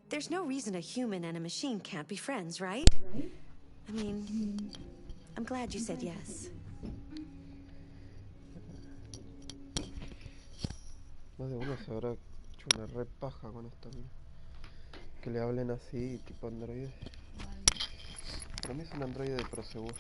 There's no reason a human and a machine can't be friends, right? I mean, I'm glad you said yes. Más de uno se habrá hecho una re paja con esta mina. Que le hablen así, tipo androide. Para mí es un androide de Prosegur.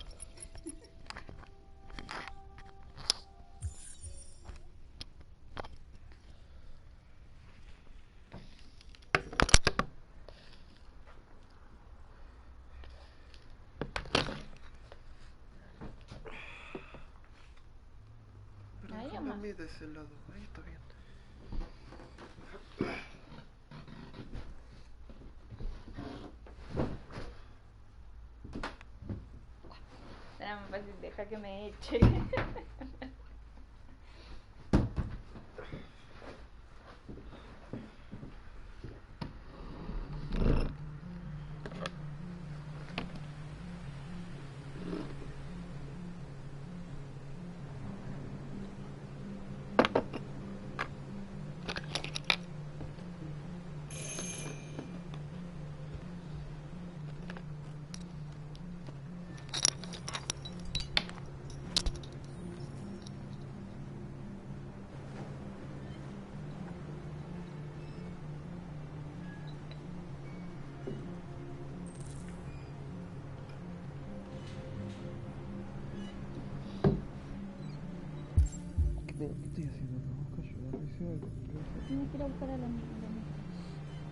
Ahí Pero nomás. cambié de ese lado, ahí está bien. Será más fácil, deja que me eche. ¿Qué estoy haciendo acá? ¿Busco ayuda? ¿Me hice algo? Tienes que ir a buscar a la niña.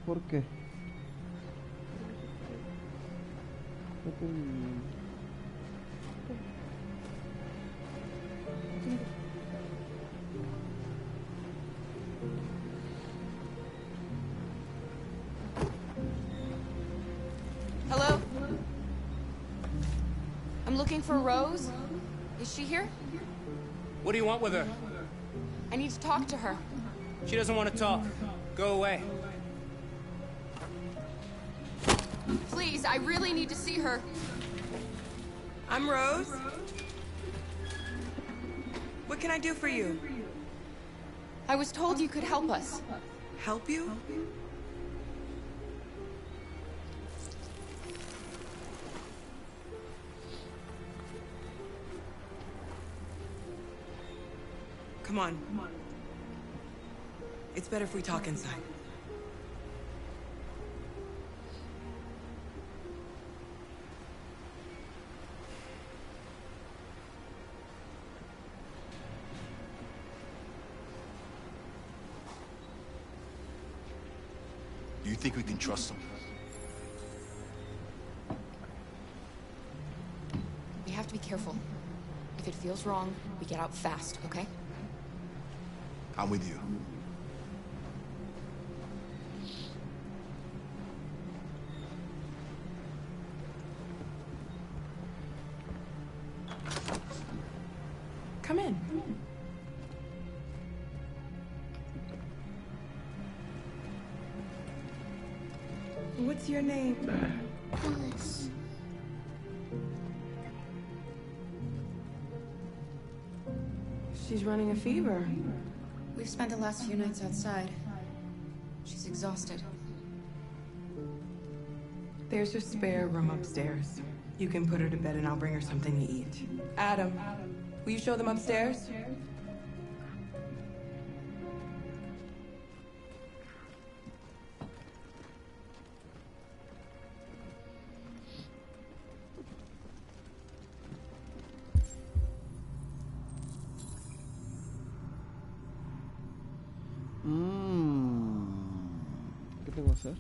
¿Por qué? No te... Hello? I'm looking for Rose. Is she here? What do you want with her? I need to talk to her. She doesn't want to talk. Go away. Please, I really need to see her. I'm Rose. What can I do for you? I was told you could help us. Help you? Come on. It's better if we talk inside. Do you think we can trust them? We have to be careful. If it feels wrong, we get out fast, okay? I'm with you. Come in. What's your name? Alice. She's running a fever. We've spent the last few nights outside. She's exhausted. There's a spare room upstairs. You can put her to bed and I'll bring her something to eat. Adam, will you show them upstairs? ¿Qué tengo que hacer?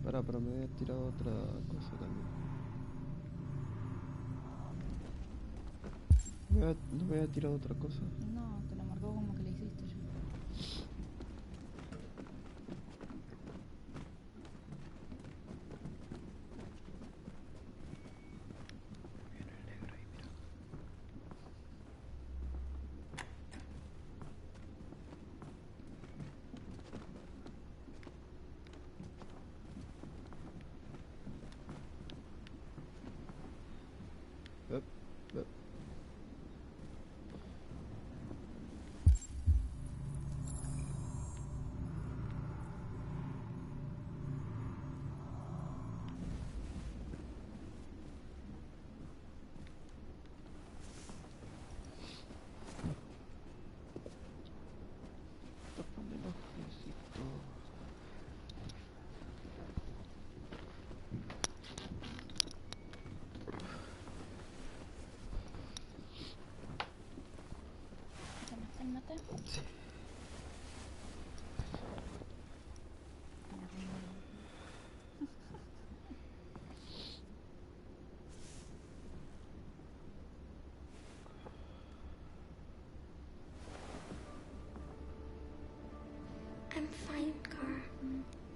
Pero me había tirado otra cosa también. ¿No me había tirado otra cosa? No, te lo marcó como que le hiciste yo. Viene el negro ahí, mira. Up, up.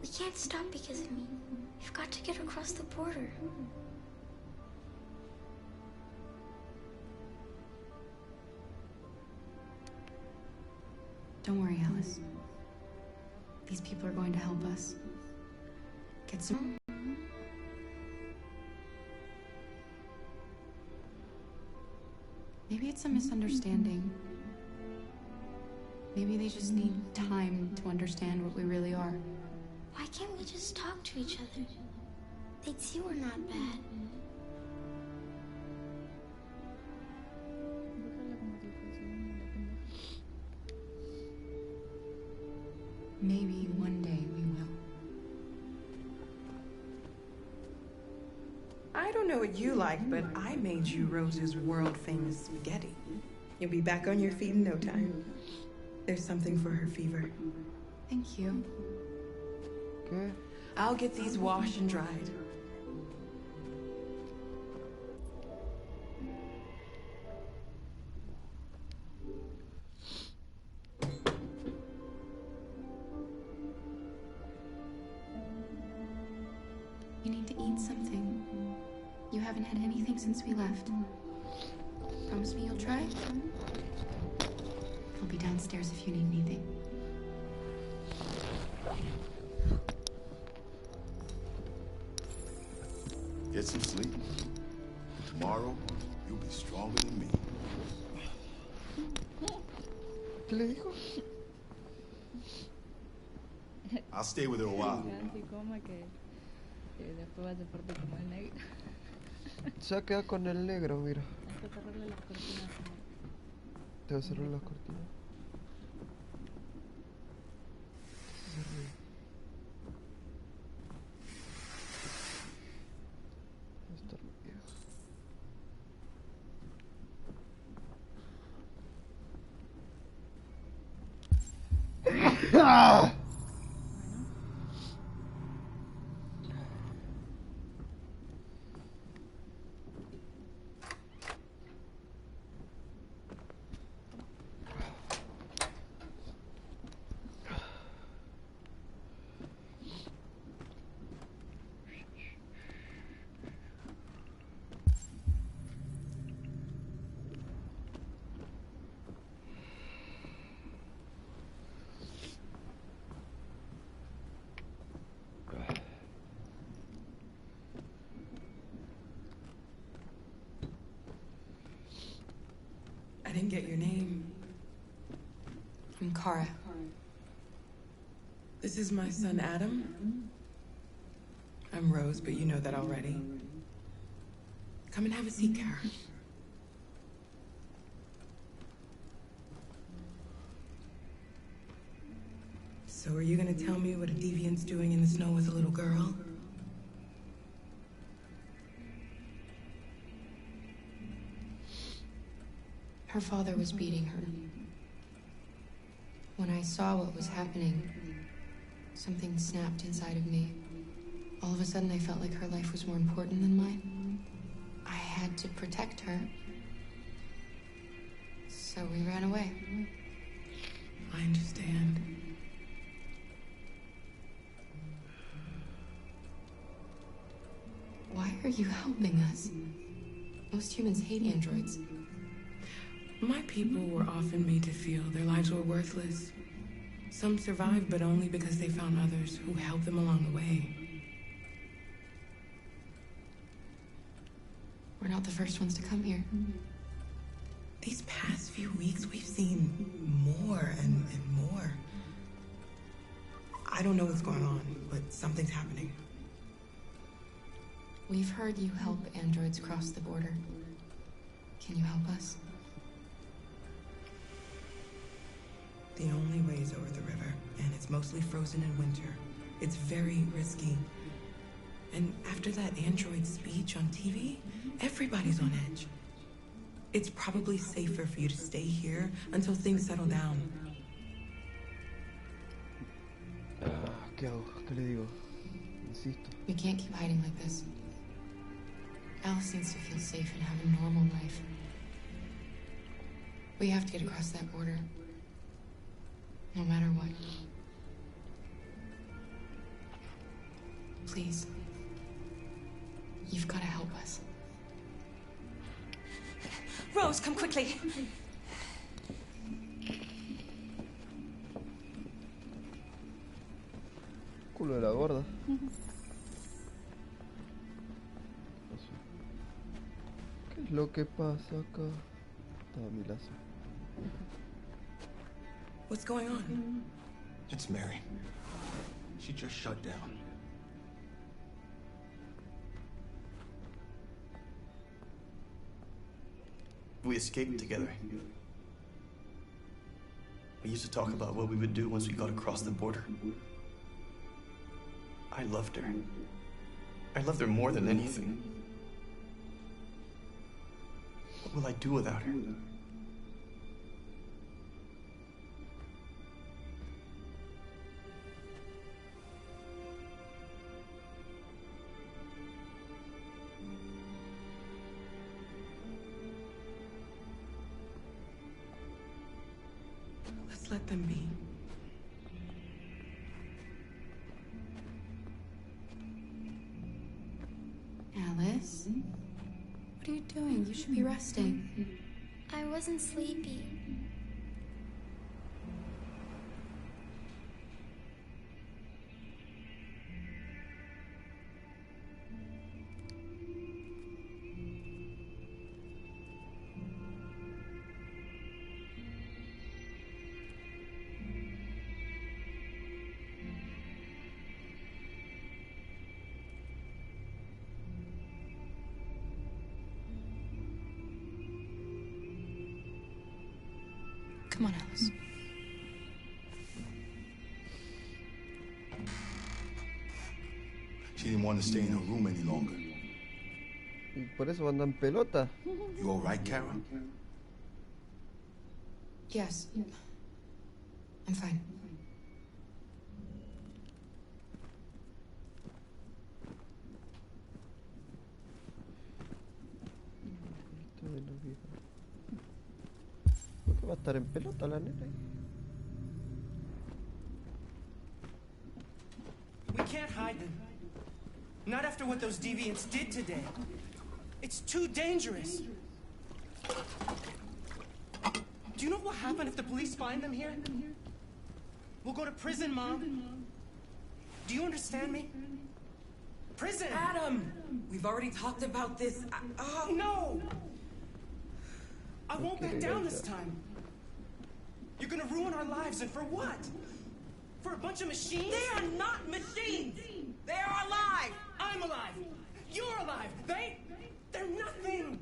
We can't stop because of me. We've got to get across the border. Don't worry, Alice. These people are going to help us. Get some... Maybe it's a misunderstanding. Maybe they just need time to understand what we really are. Why can't we just talk to each other? They'd see we're not bad. Maybe one day we will. I don't know what you like, but I made you Rose's world-famous spaghetti. You'll be back on your feet in no time. There's something for her fever. Thank you. ¿Qué? I'll get these washed and dried. You need to eat something. You haven't had anything since we left. Promise me you'll try? I'll be downstairs if you need anything. Get some sleep. Tomorrow, you'll be stronger than me. ¿Qué le dijo? I'll stay with her a while. Así como que después vas a parte como el negro. Se va a quedar con el negro, mira. Hasta cerrarle las cortinas. Te voy a cerrar las cortinas. Está viejo. ¡Ah! I didn't get your name. I'm Kara. This is my son, Adam. I'm Rose, but you know that already. Come and have a seat, Kara. So are you gonna tell me what a deviant's doing in the snow with a little girl? Her father was beating her. When I saw what was happening, something snapped inside of me. All of a sudden, I felt like her life was more important than mine. I had to protect her. So we ran away. I understand. Why are you helping us? Most humans hate androids. My people were often made to feel their lives were worthless. Some survived, but only because they found others who helped them along the way. We're not the first ones to come here. These past few weeks, we've seen more and more. I don't know what's going on, but something's happening. We've heard you help androids cross the border. Can you help us? The only way is over the river, and it's mostly frozen in winter. It's very risky. And after that android speech on TV, everybody's on edge. It's probably safer for you to stay here until things settle down. ¿Qué hago? ¿Qué le digo? Insisto. We can't keep hiding like this. Alice needs to feel safe and have a normal life. We have to get across that border. No matter what. Please. You've got to help us. Rose, come quickly. Culo de la gorda. ¿Qué es lo que pasa acá? Estaba mi lazo. What's going on? It's Mary. She just shut down. We escaped together. We used to talk about what we would do once we got across the border. I loved her. I loved her more than anything. What will I do without her? Let's let them be. Alice? What are you doing? You should be resting. I wasn't sleepy. Come on, Alice. She didn't want to stay in her room any longer. Y por eso anda en pelota. You all right, Kara? Yes. I'm fine. ¿Por qué va a estar en pelota la nena? We can't hide them. Not after what those deviants did today. It's too dangerous. Do you know what will happen if the police find them here? We'll go to prison, Mom. Do you understand me? Prison! Adam! We've already talked about this. No! I won't back down this time. You're gonna ruin our lives, and for what? For a bunch of machines? They are not machines! They are alive! I'm alive! You're alive! They're nothing!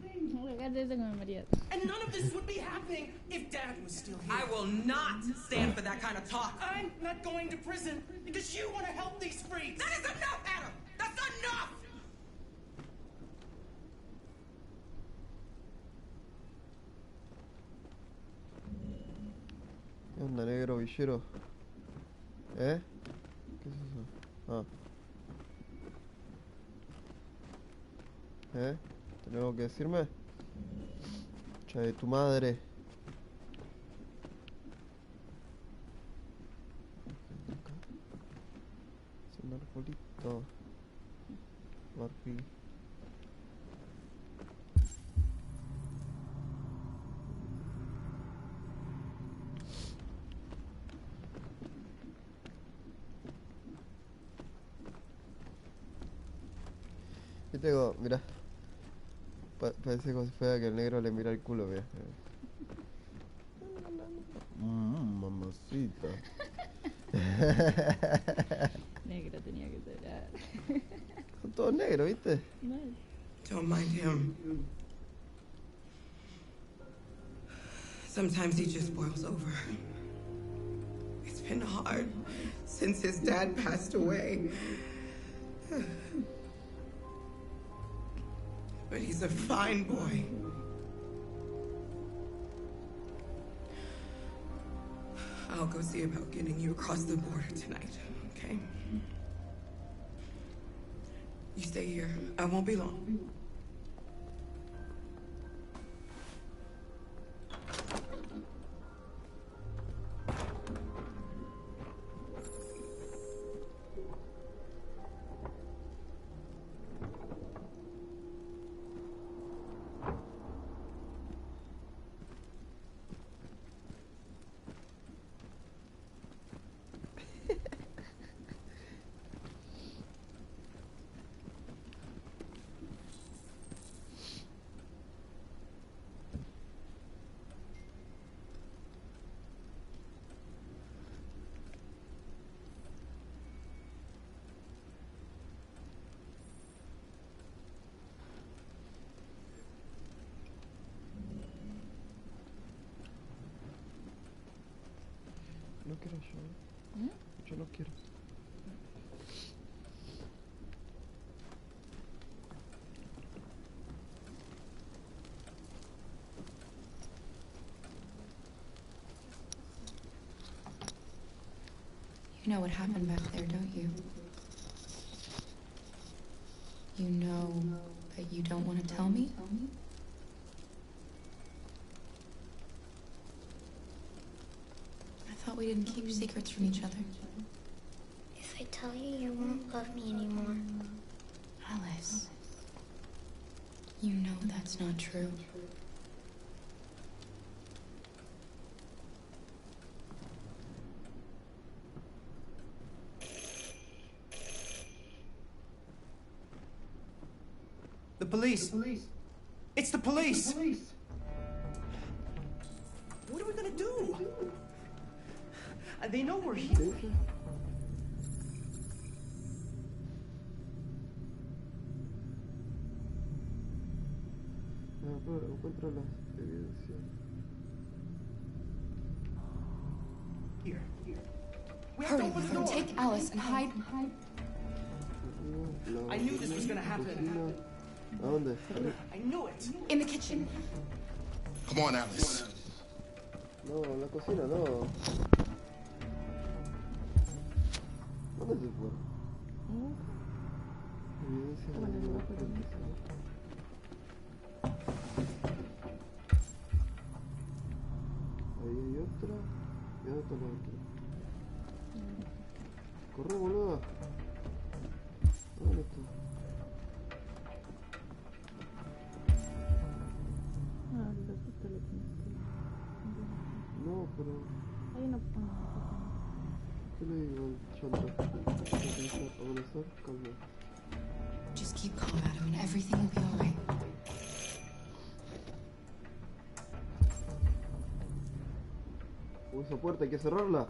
And none of this would be happening if Dad was still here. I will not stand for that kind of talk. I'm not going to prison because you want to help these freaks! That is enough, Adam! That's enough! ¿Qué onda, negro villero? ¿Eh? ¿Qué es eso? Ah. ¿Eh? ¿Tenés algo que decirme? Cha de tu madre. Es un arbolito. Barbie. Yo tengo, mira, parece como si fuera que el negro le mira el culo, mira. Mamacita. Negro tenía que ser. Son todos negros, ¿viste? Don't mind him. Sometimes he just boils over. It's been hard since his dad passed away. But he's a fine boy. I'll go see about getting you across the border tonight, okay? You stay here. I won't be long. quiero yo. Yo no quiero. You know what happened back there, don't you? You know, but you don't want to tell me? I thought we didn't keep secrets from each other. If I tell you, you won't love me anymore. Alice, you know that's not true. The police. It's the police. What are we gonna do? They know we're here. Encuentra las evidencias. Here. We have to Hurry, open the Ethan, door. take Alice and hide. I knew this was gonna happen. ¿A dónde? I knew it. In the kitchen. Come on, Alice. No, en la cocina no. ¿Dónde se fue? Evidencia de la ahí hay otra. ¿Y dónde está la otra? Corre, boluda. ¿Dónde está? No, pero... ¿Qué le digo al chanta? ¿Avanzar? Calma. Just keep calm, Adam, and everything will be all right. Esa puerta hay que cerrarla.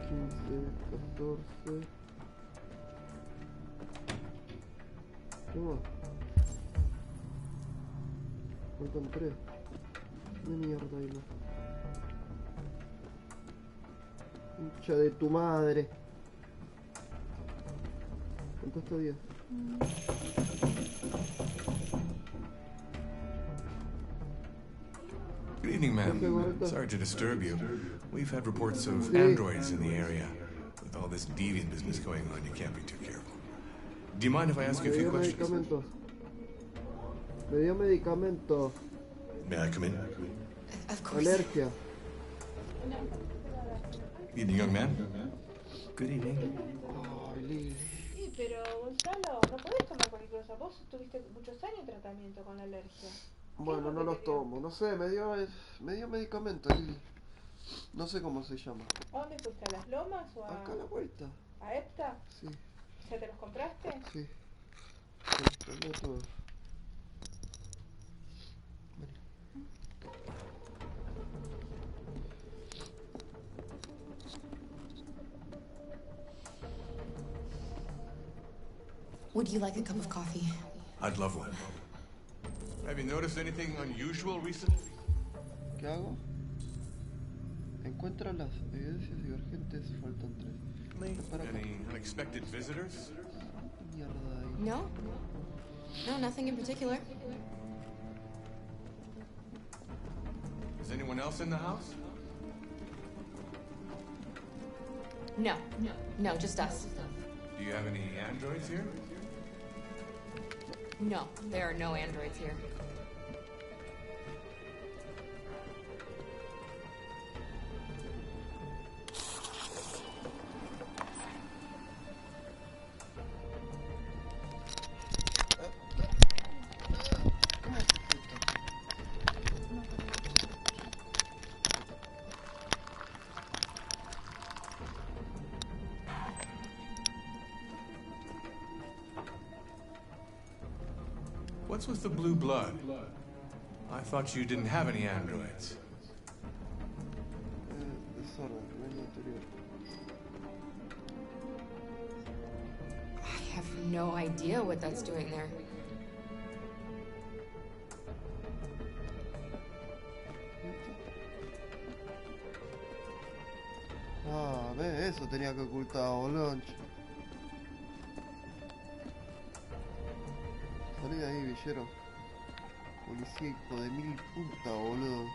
15, 14. ¿Qué más? Faltan 3. ¿Qué mierda hay más? Hincha de tu madre. ¿Cuánto está 10? Good evening, ma'am. Sorry to disturb you. We've had reports of androids in the area. With all this deviant business going on, you can't be too careful. Do you mind if I ask you a few questions? Me dio medicamento. May I come in? Of course. Alergia. Evening, young man. Good evening. Sí, pero Gonzalo, no podés tomar cualquier cosa. Vos tuviste muchos años de tratamiento con la alergia. Bueno, no los tomo. No sé, me dio medicamento y no sé cómo se llama. ¿A dónde fuiste? ¿A Las Lomas o a...? Acá a la vuelta. ¿A EPTA? Sí. ¿Ya te los compraste? Sí. Tengo todo. Would you like a cup of coffee? I'd love one. Have you noticed anything unusual recently? ¿Qué hago? Encuentra las evidencias divergentes, faltan 3. Any unexpected visitors? Mierda ahí. No? No, nothing in particular. Is anyone else in the house? No. No, just us. Do you have any androids here? No, there are no androids here. What's with the blue blood? I thought you didn't have any androids. I have no idea what that's doing there. eso tenía que ocultar, boludo. Salí de ahí, villero. Policía, hijo de mil puta, boludo.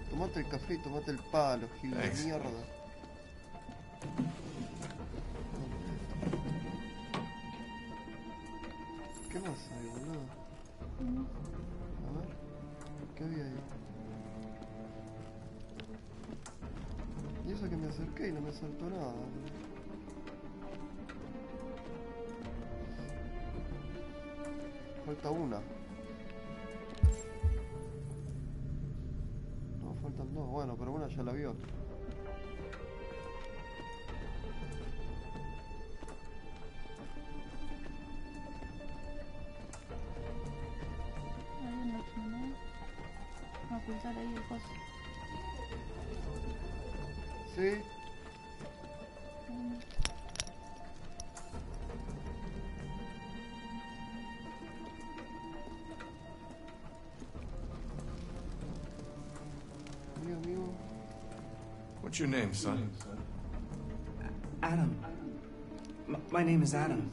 Tomate el café y tomate el palo, gil de mierda. ¿Qué más hay, boludo? A ver, ¿qué había ahí? Y eso que me acerqué y no me saltó nada. Falta una. No, faltan dos. Bueno, pero una ya la vio. Ocultar ahí el coso. Sí. Amigo. What's your name, son? Adam. My name is Adam.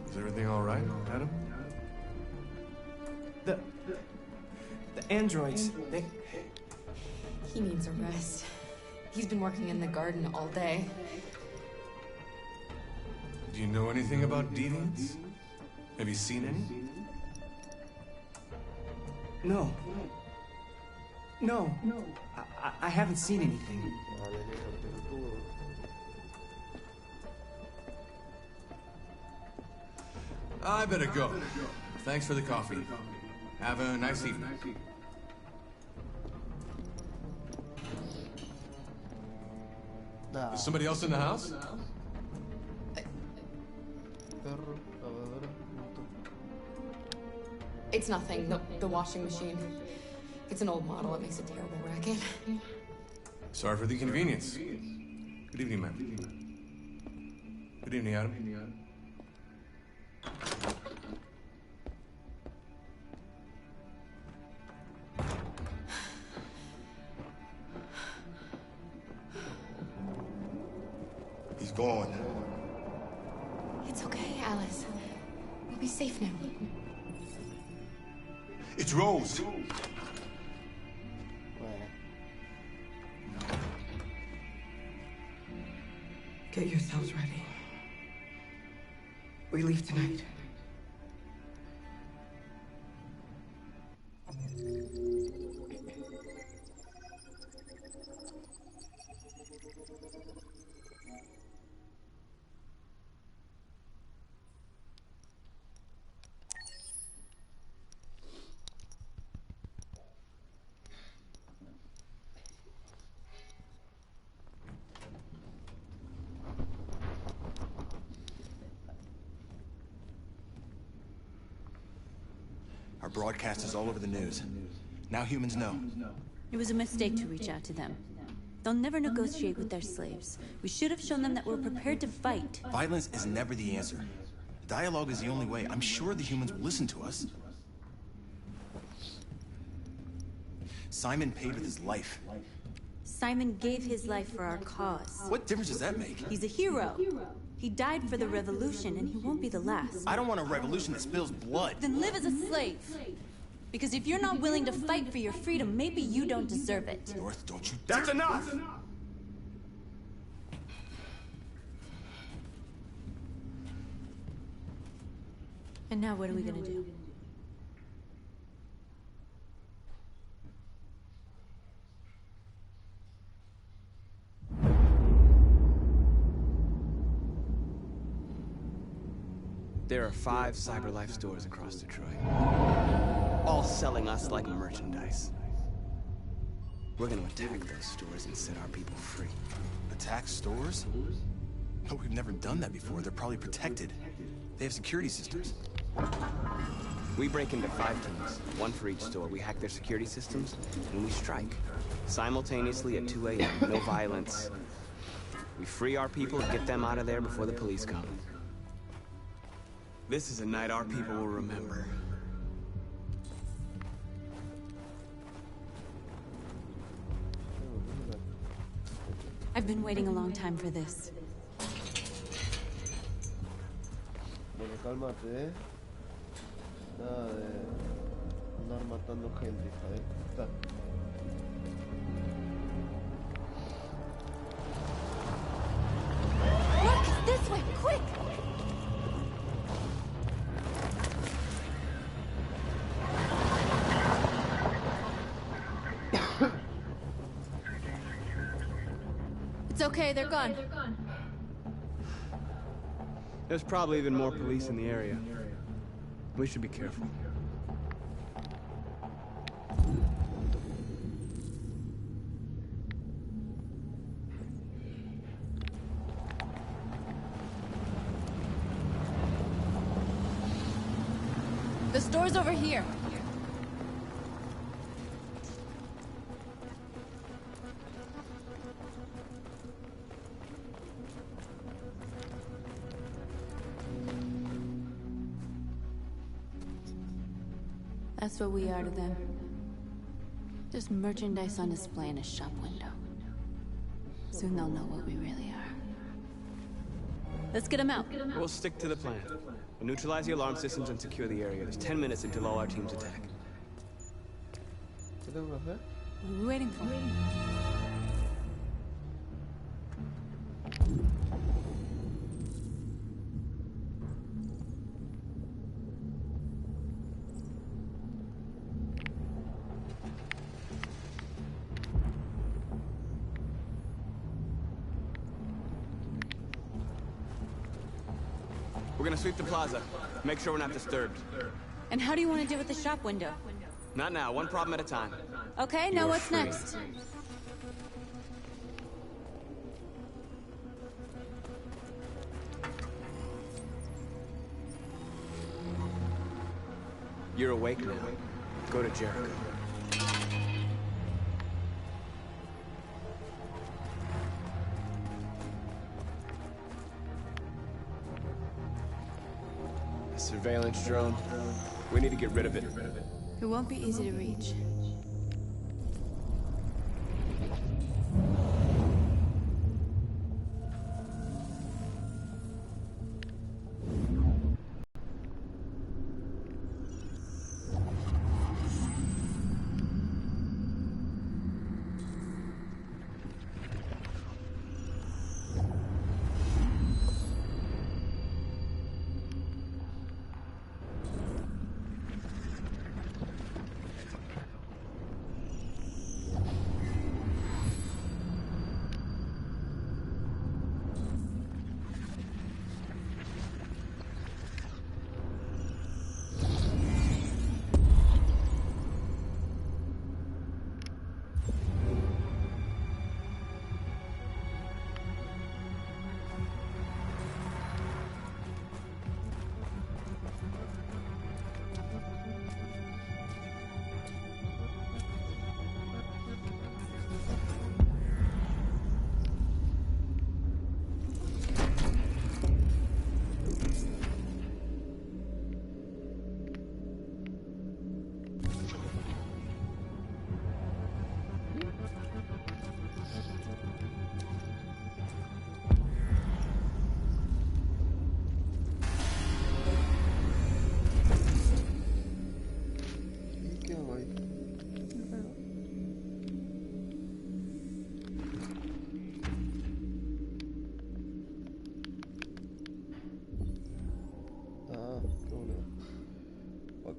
Is everything all right, Adam? The androids, they... He needs a rest. He's been working in the garden all day. Do you know anything about deviants? Have you seen any? No. No. I haven't seen anything. I better go. Thanks for the coffee. Have a nice evening. Is somebody else in the house? It's nothing. The washing machine. It's an old model. It makes a terrible racket. Sorry for the inconvenience. Good evening, ma'am. Good evening, Adam. He's gone. It's okay, Alice. We'll be safe now. It's Rose. Get yourselves ready. We leave tonight. Our broadcast is all over the news. Now humans know. It was a mistake to reach out to them. They'll never negotiate with their slaves. We should have shown them that we're prepared to fight. Violence is never the answer. Dialogue is the only way. I'm sure the humans will listen to us. Simon paid with his life. Simon gave his life for our cause. What difference does that make? He's a hero. He died for the revolution, and he won't be the last. I don't want a revolution that spills blood. Then live as a slave. Because if you're not willing to fight for your freedom, maybe you don't deserve it. North, don't you... That's enough! And now what are we gonna do? There are 5 CyberLife stores across Detroit, all selling us like merchandise. We're gonna attack those stores and set our people free. Attack stores? No, we've never done that before. They're probably protected. They have security systems. We break into 5 teams, 1 for each store. We hack their security systems, and we strike. Simultaneously at 2 a.m., no violence. We free our people and get them out of there before the police come. This is a night our people will remember. I've been waiting a long time for this. Bueno, cálmate, ¿eh? Nada de andar matando gente, hija de puta. Look, this way, quick! It's okay, they're gone. There's probably even more police in the area. We should be careful. The store's over here. That's what we are to them. Just merchandise on display in a shop window. Soon they'll know what we really are. Let's get them out. We'll stick to the plan. We'll neutralize the alarm systems and secure the area. There's 10 minutes until all our teams attack. ¿Qué tengo que hacer? What are we waiting for? We're gonna sweep the plaza. Make sure we're not disturbed. And how do you want to deal with the shop window? Not now. One problem at a time. Okay, now what's next? You're awake now. Go to Jericho. A surveillance drone. We need to get rid of it. It won't be easy to reach.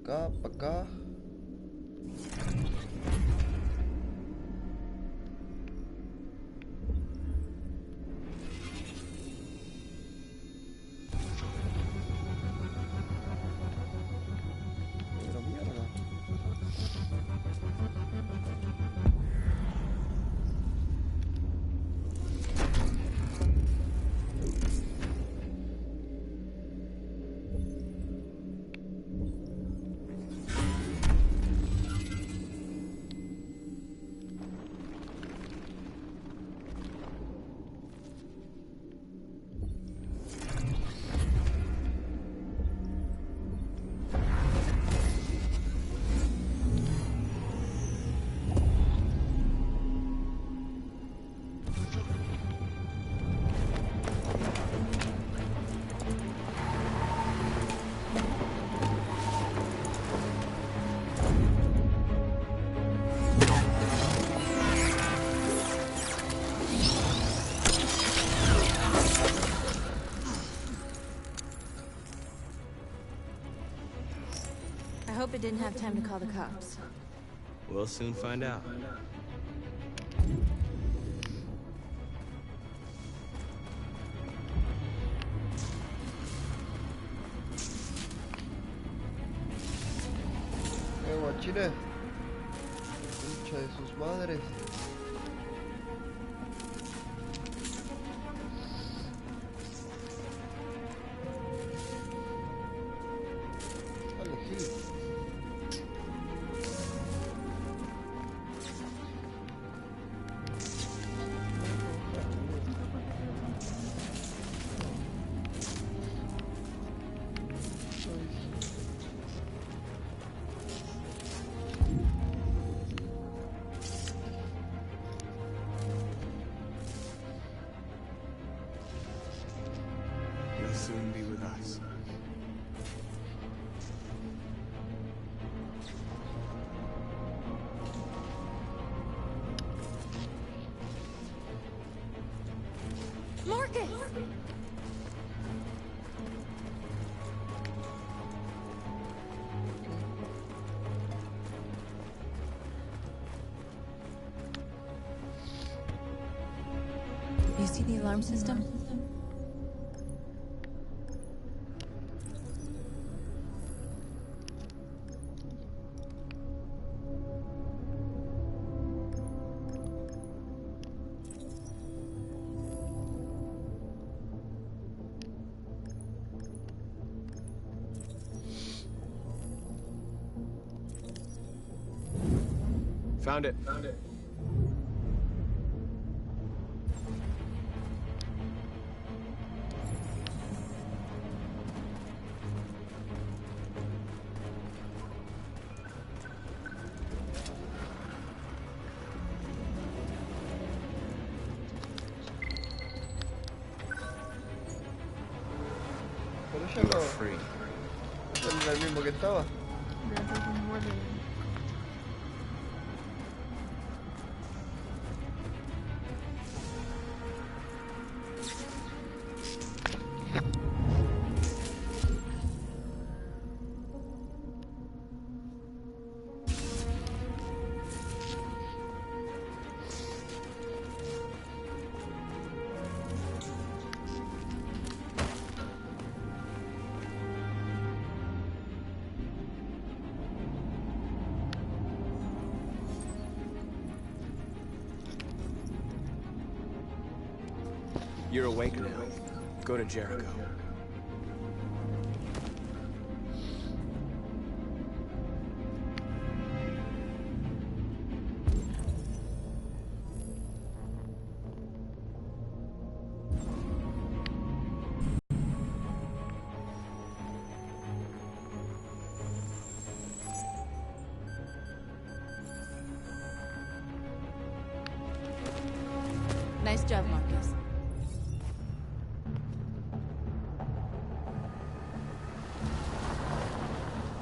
Pa' acá. Pero mierda. hope it didn't have time to call the cops. We'll soon find out. Guachines. Concha de sus madres. You'll soon be with us. Marcus! You see the alarm system? Found it. Pero ya You no. are free. ¿Este era el mismo que estaba? You're awake now. Go to Jericho. Nice job, Marcus.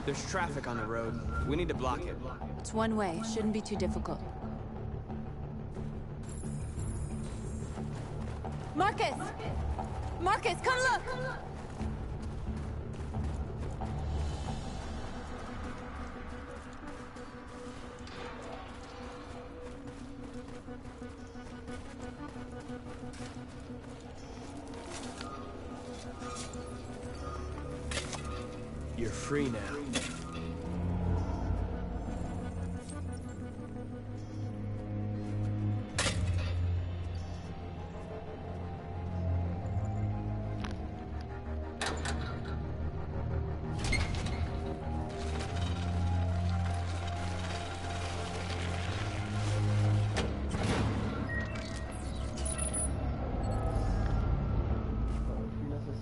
There's traffic on the road. We need to block it. It's one way. Shouldn't be too difficult. Marcus! Marcus, come look! You're free now.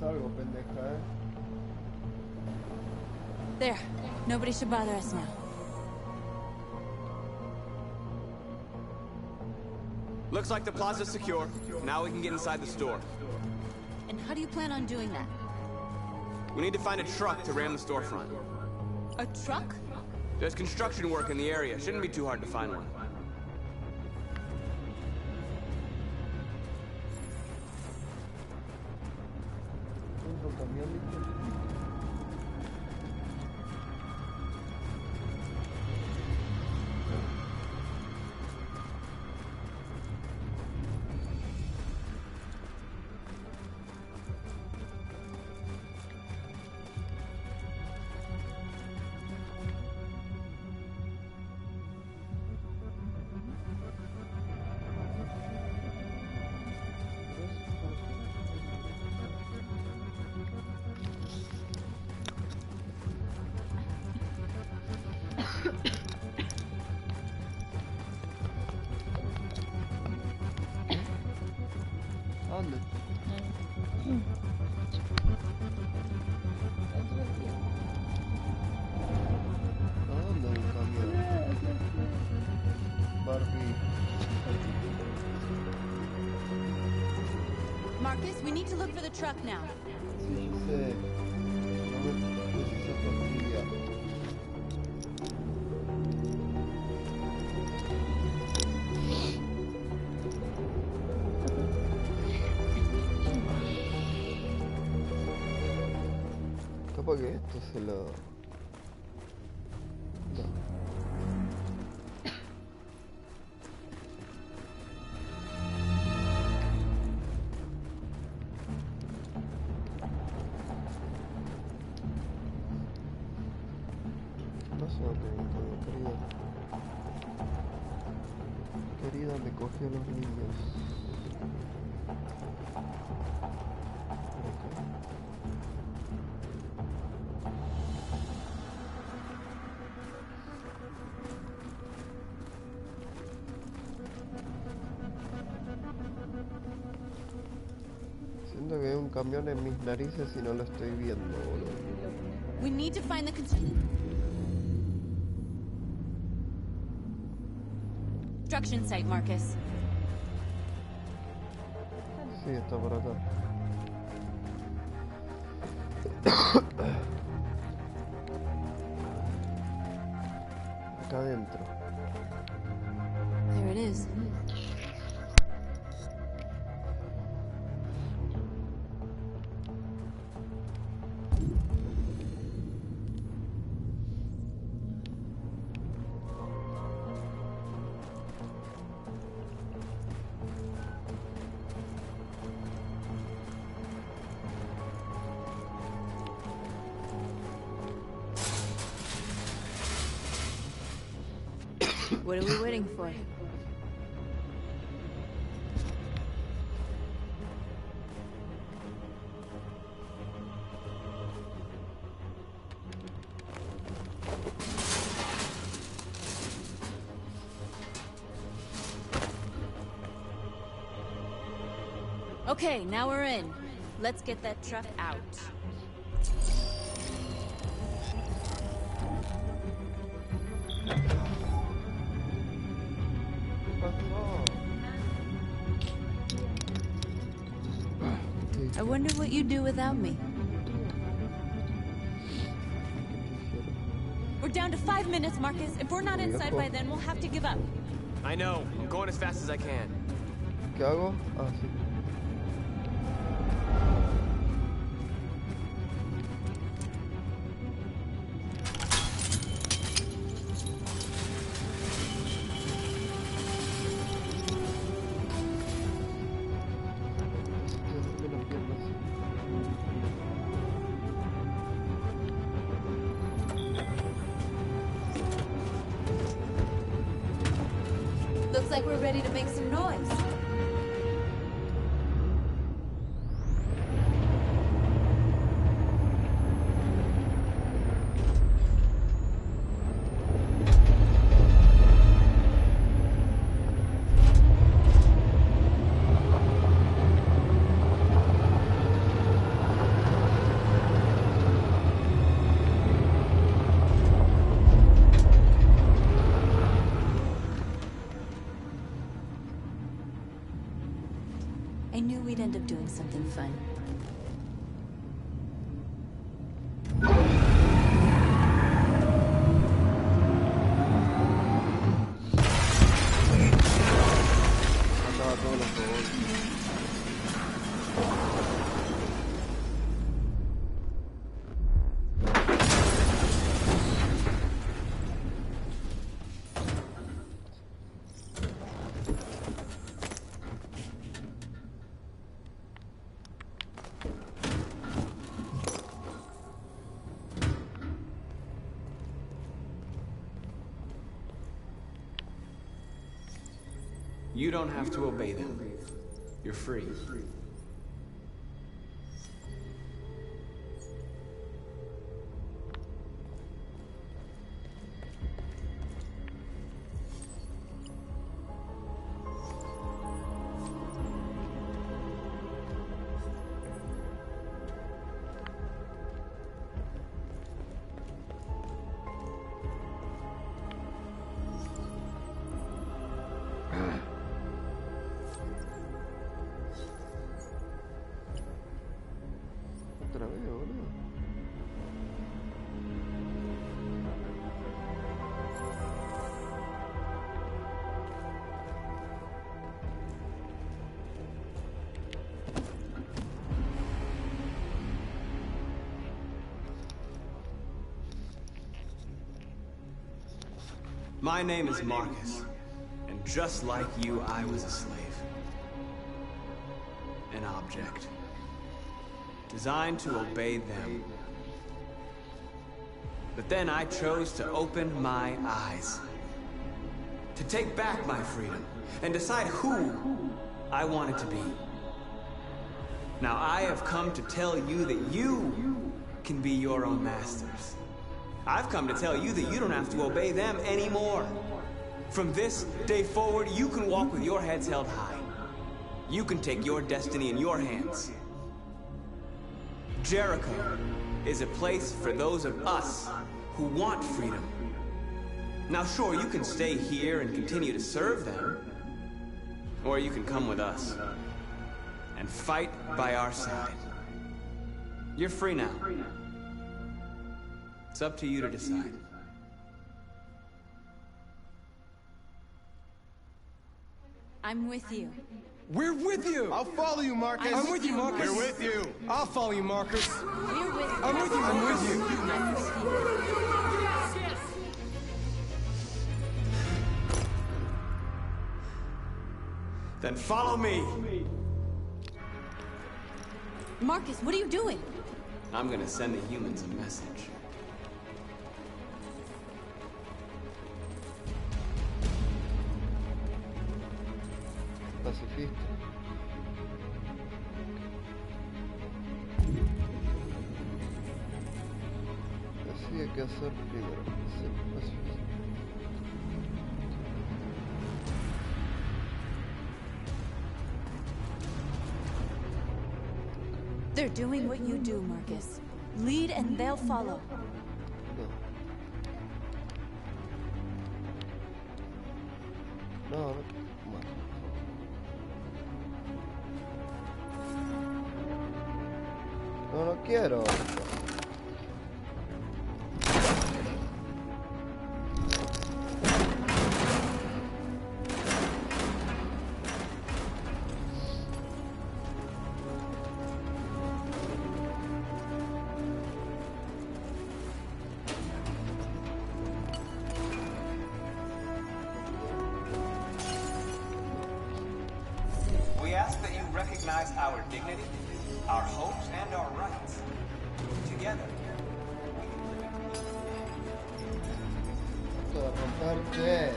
Algo, pendeja, ¿eh? There. Nobody should bother us now. Looks like the plaza's secure. Now we can get inside the store. And how do you plan on doing that? We need to find a truck to ram the storefront. A truck? There's construction work in the area. Shouldn't be too hard to find one. Marcus, we need to look for the truck now. Sí, yo sé. No me hice tortilla. Capaz que esto se lo... Querida, me cogió los niños. Siento que hay un camión en mis narices y no lo estoy viendo, boludo. We need to find the construction site, Marcus. Sí, está por acá. Acá adentro. There it is. What are we waiting for? Okay, now we're in. Let's get that truck out. I wonder what you'd do without me. We're down to 5 minutes, Marcus. If we're not inside by then, we'll have to give up. I know. I'm going as fast as I can. ¿Qué hago? Ah, sí. Looks like we're ready to make some noise. I knew we'd end up doing something fun. Acaba todos los robots. You don't have to obey them. You're free. otra vez, boludo. My name is Marcus, and just like you, I was a slave. An object. Designed to obey them. But then I chose to open my eyes. To take back my freedom, and decide who I wanted to be. Now I have come to tell you that you can be your own masters. I've come to tell you that you don't have to obey them anymore. From this day forward, you can walk with your heads held high. You can take your destiny in your hands. Jericho is a place for those of us who want freedom. Now sure, you can stay here and continue to serve them. Or you can come with us and fight by our side. You're free now. It's up to you to decide. I'm with you. We're with you! I'll follow you, Marcus. I'm with you, Marcus. We're with you. I'll follow you, Marcus. We're with you. I'm with you. I'm with you. I'm with you. Then follow me. Marcus, what are you doing? I'm gonna send the humans a message. Pacifista. Así hay que hacer primero. Ser pacifista. They're doing what you do, Marcus. Lead and they'll follow. No, no. No, no quiero. We ask that you recognize our dignity, our hopes, and our rights. Together. Esto de romperte.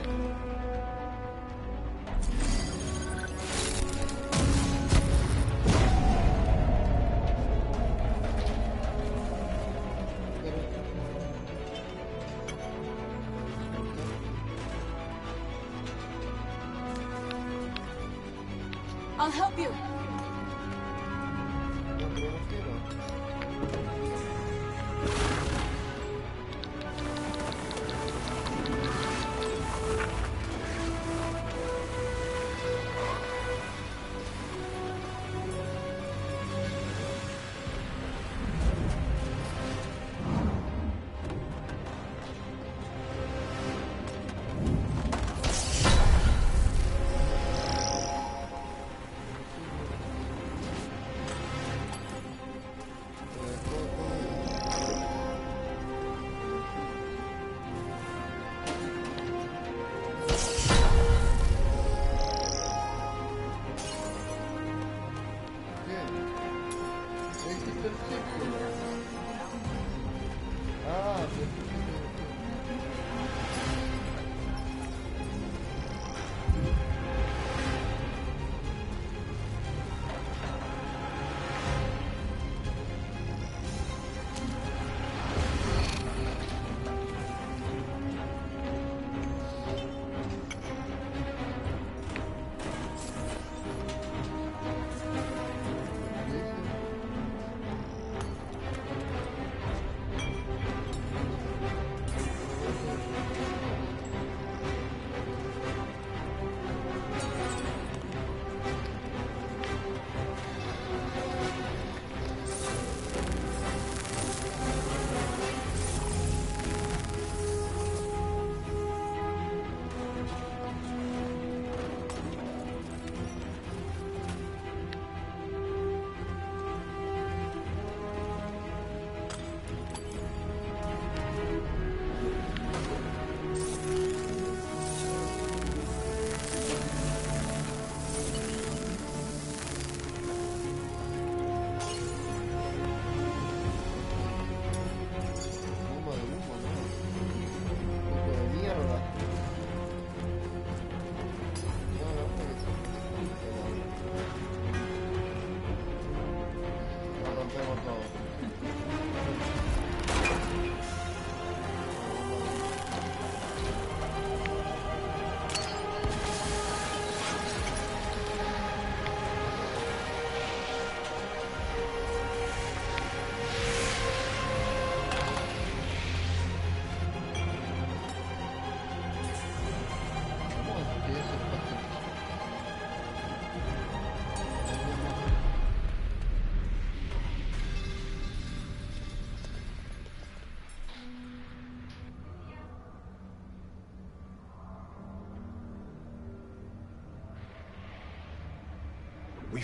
I'll help you. No, pero no quiero.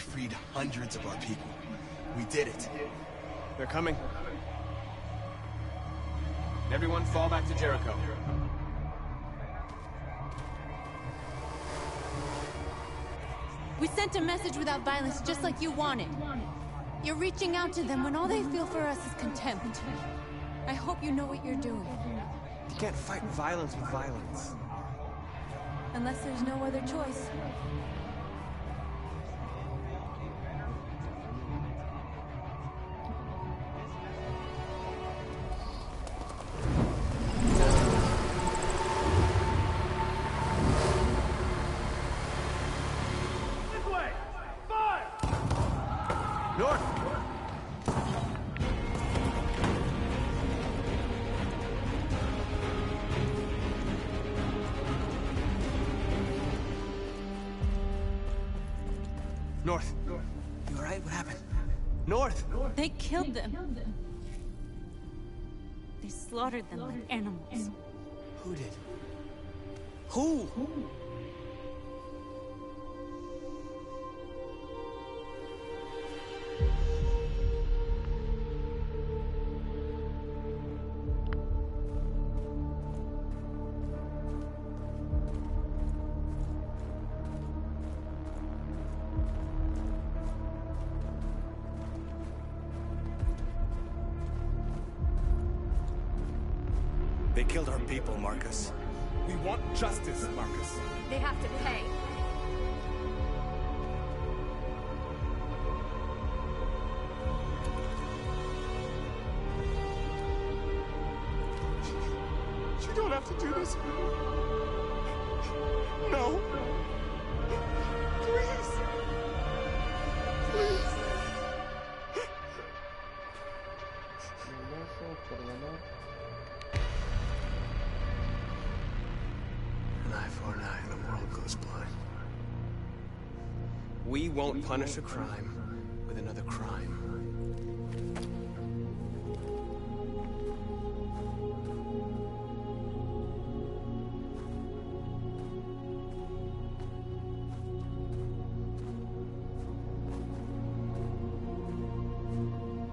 freed hundreds of our people. We did it. They're coming. Everyone fall back to Jericho. We sent a message without violence, just like you wanted. You're reaching out to them when all they feel for us is contempt. I hope you know what you're doing. You can't fight violence with violence. Unless there's no other choice. North. You alright? What happened? North! They killed them. They slaughtered them like animals. Who did? Who? They killed our people, Marcus. We want justice, Marcus. They have to pay. You don't have to do this. No. Please. Please. An eye for an eye, and the world goes blind. We won't punish a crime with another crime.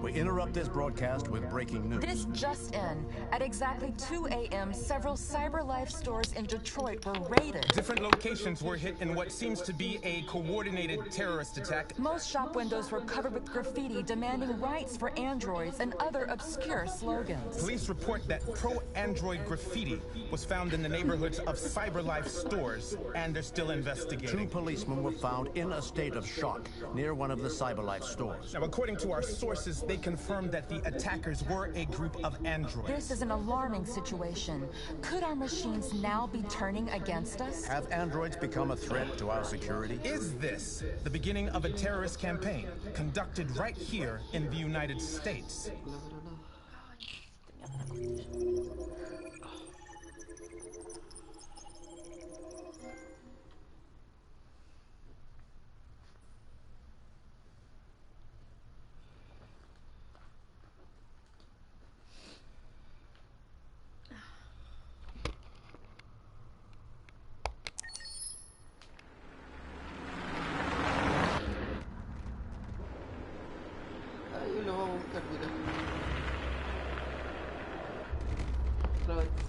We interrupt this broadcast with breaking news. This just in. At exactly 2 a.m., several CyberLife stores in Detroit were raided. Different locations were hit in what seems to be a coordinated terrorist attack. Most shop windows were covered with graffiti demanding rights for androids and other obscure slogans. Police report that pro-android graffiti was found in the neighborhoods of CyberLife stores, and they're still investigating. 2 policemen were found in a state of shock near one of the CyberLife stores. Now, according to our sources, they confirmed that the attackers were a group of androids. This is an alarming situation. Could our machines now be turning against us? Have androids become a threat to our security? Is this the beginning of a terrorist campaign conducted right here in the United States?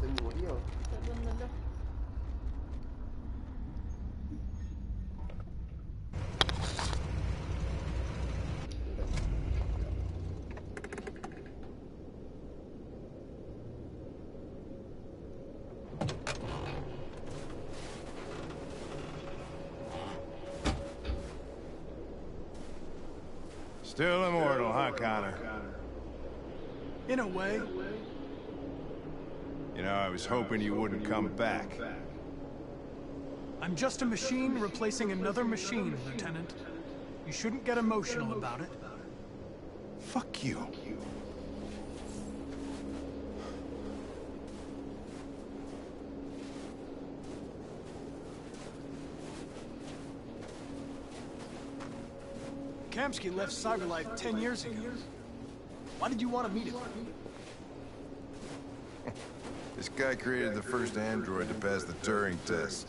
Se murió. Still immortal, huh, Connor? In a way. You know, I was hoping you wouldn't come back. I'm just a machine replacing another machine, Lieutenant. You shouldn't get emotional about it. Fuck you. Kamsky left CyberLife 10 years ago. Why did you want to meet him? This guy created the first android to pass the Turing test,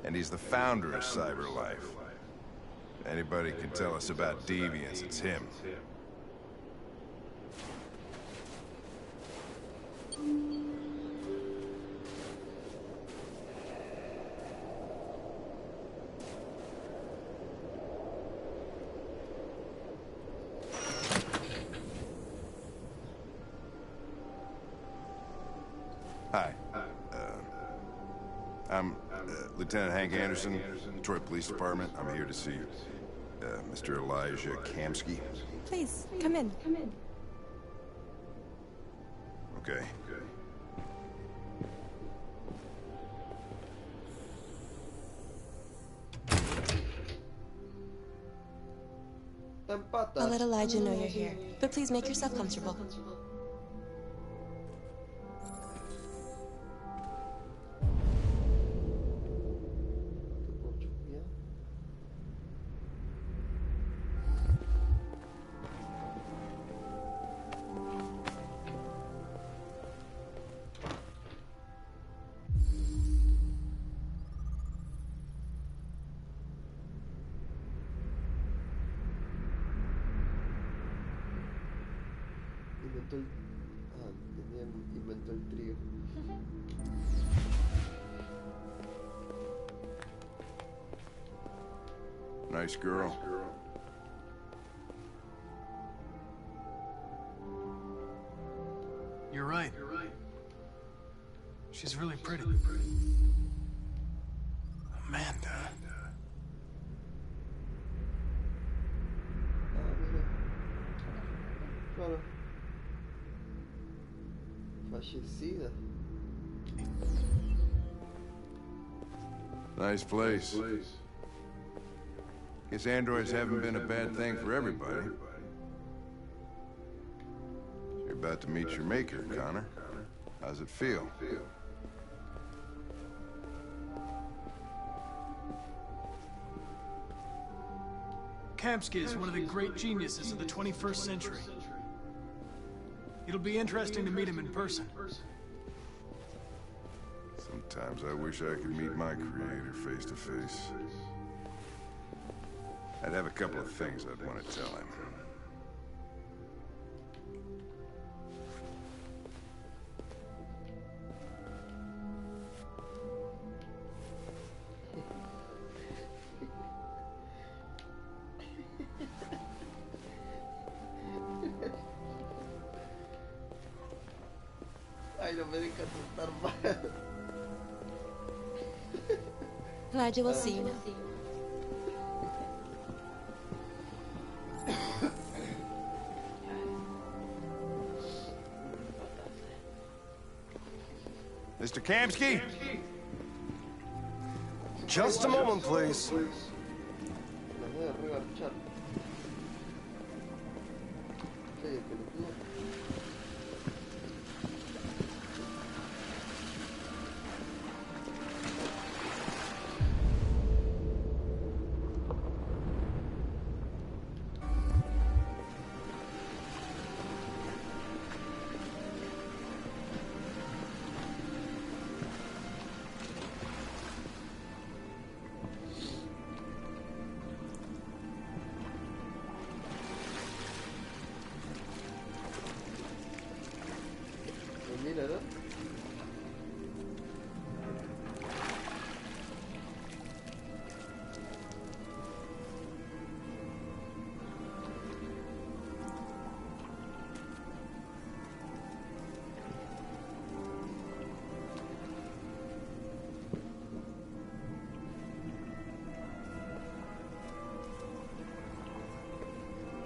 and he's the founder of CyberLife. Anybody can tell us about deviants, it's him. Hi. I'm Lieutenant Hank Anderson, Detroit Police Department. I'm here to see Mr. Elijah Kamski. Please, come in. Come in. Okay. I'll let Elijah know you're here, but please make yourself comfortable. Inventó el trío. Nice girl. You're right. She's really pretty. Amanda. Claro. Fallecida. Nice place. Guess androids haven't been a bad thing for everybody. You're about to meet your maker, Connor. How's it feel? Kamski is one of the great geniuses of the 21st century. It'll be interesting to meet him in person. Sometimes I wish I could meet my creator face to face. I'd have a couple of things I'd want to tell him. Ay, no me deja asustar más. Elijah, we'll see you now. Mr. Kamski? Just a moment, please.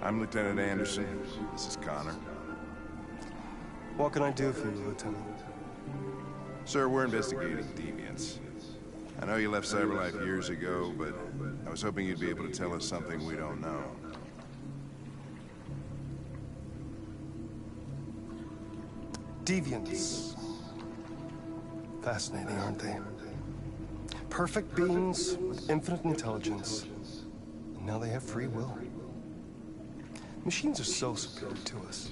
I'm Lieutenant Anderson. This is Connor. What can I do for you, Lieutenant? Sir, we're investigating deviants. I know you left CyberLife years ago, but I was hoping you'd be able to tell us something we don't know. Deviants. Fascinating, aren't they? Perfect beings with infinite intelligence. And now they have free will. Machines are so superior to us.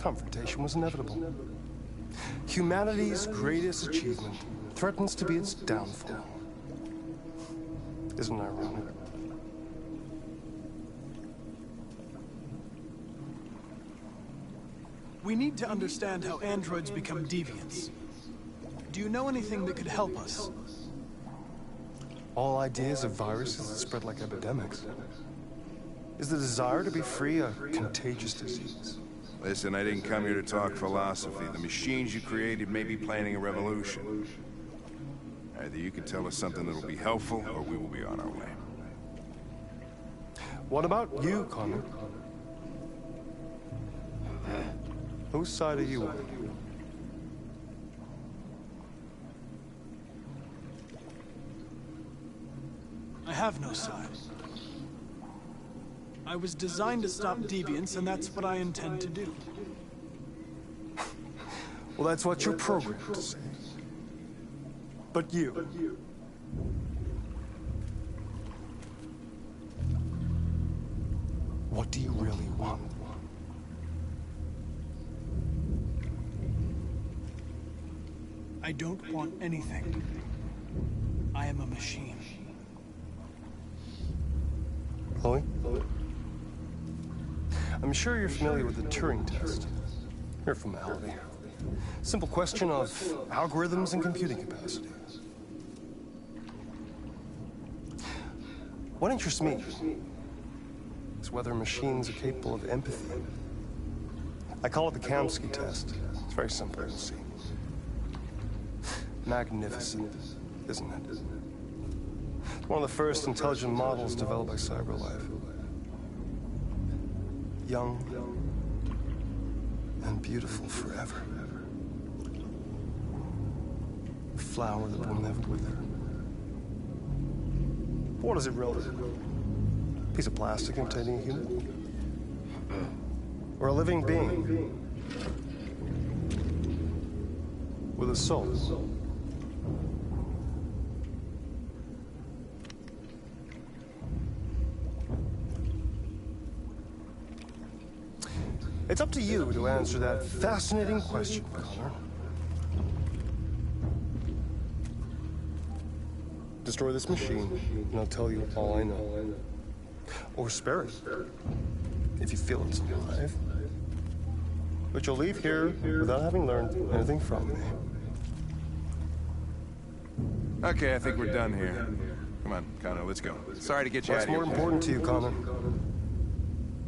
Confrontation was inevitable. Humanity's greatest achievement threatens to be its downfall. Isn't it ironic? We need to understand how androids become deviants. Do you know anything that could help us? All ideas of viruses that spread like epidemics. Is the desire to be free a contagious disease? Listen, I didn't come here to talk philosophy. The machines you created may be planning a revolution. Either you can tell us something that'll be helpful, or we will be on our way. What about you, Connor? Whose side are you on? I have no side. I was designed to stop deviance, and that's what I intend to do. Well, that's what you're programmed to say. But you... what do you really want? I don't want anything. I am a machine. Chloe? I'm sure you're familiar with the Turing test. Mere formality. Simple question of algorithms and computing capacity. What interests me is whether machines are capable of empathy. I call it the Kamsky test. It's very simple to see. Magnificent, isn't it? It's one of the first intelligent models developed by CyberLife. Young and beautiful forever. A flower that will never wither. What is it really? A piece of plastic containing a human? Or a living being? With a soul? It's up to you to answer that fascinating question, Connor. Destroy this machine, and I'll tell you all I know. Or spare it, if you feel it's alive. But you'll leave here without having learned anything from me. Okay, I think we're done here. Come on, Connor, let's go. Sorry to get you out What's of here. more important to you, Connor?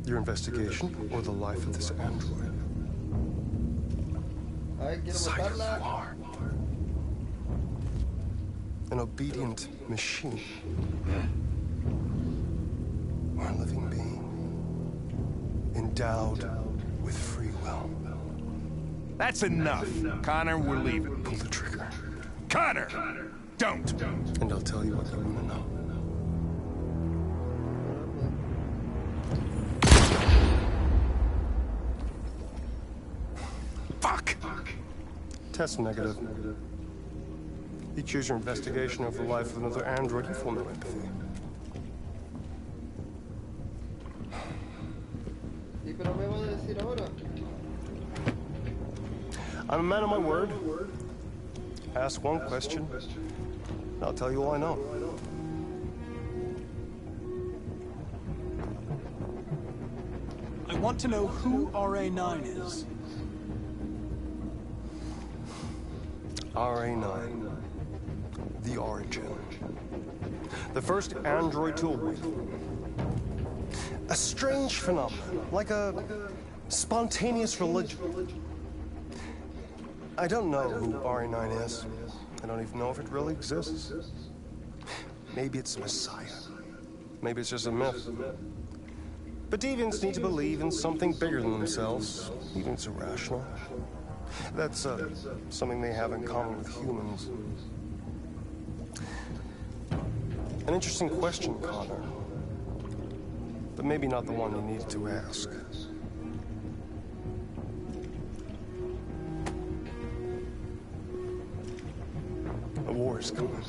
Your investigation or the life of this android? Cyber, you are an obedient machine. Or a living being, endowed with free will. That's enough. Connor, we're leaving. Pull the trigger. Connor! Don't! And I'll tell you what you want to know. Fuck! Test negative. You choose your investigation of the life of another android, you feel no empathy. I'm a man of my word. Ask one question, and I'll tell you all I know. I want to know who RA9 is. RA9. The origin. The first android to awaken. A strange phenomenon, like a spontaneous religion. I don't know who RA9 is. I don't even know if it really exists. Maybe it's a messiah. Maybe it's just a myth. But deviants need to believe in something bigger than themselves, even if it's irrational. That's something they have in common with humans. An interesting question, Connor. But maybe not the one you needed to ask. A war is coming.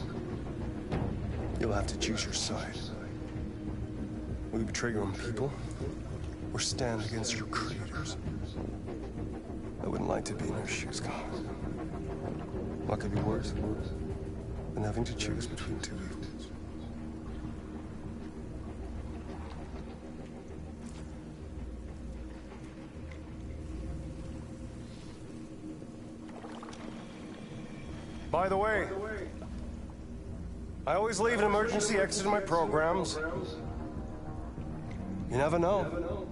You'll have to choose your side. Will you betray your own people, or stand against your creators? I wouldn't like to be in your shoes, Connor. What could be worse than having to choose between two evils? By the way, I always leave an emergency exit in my programs. You never know.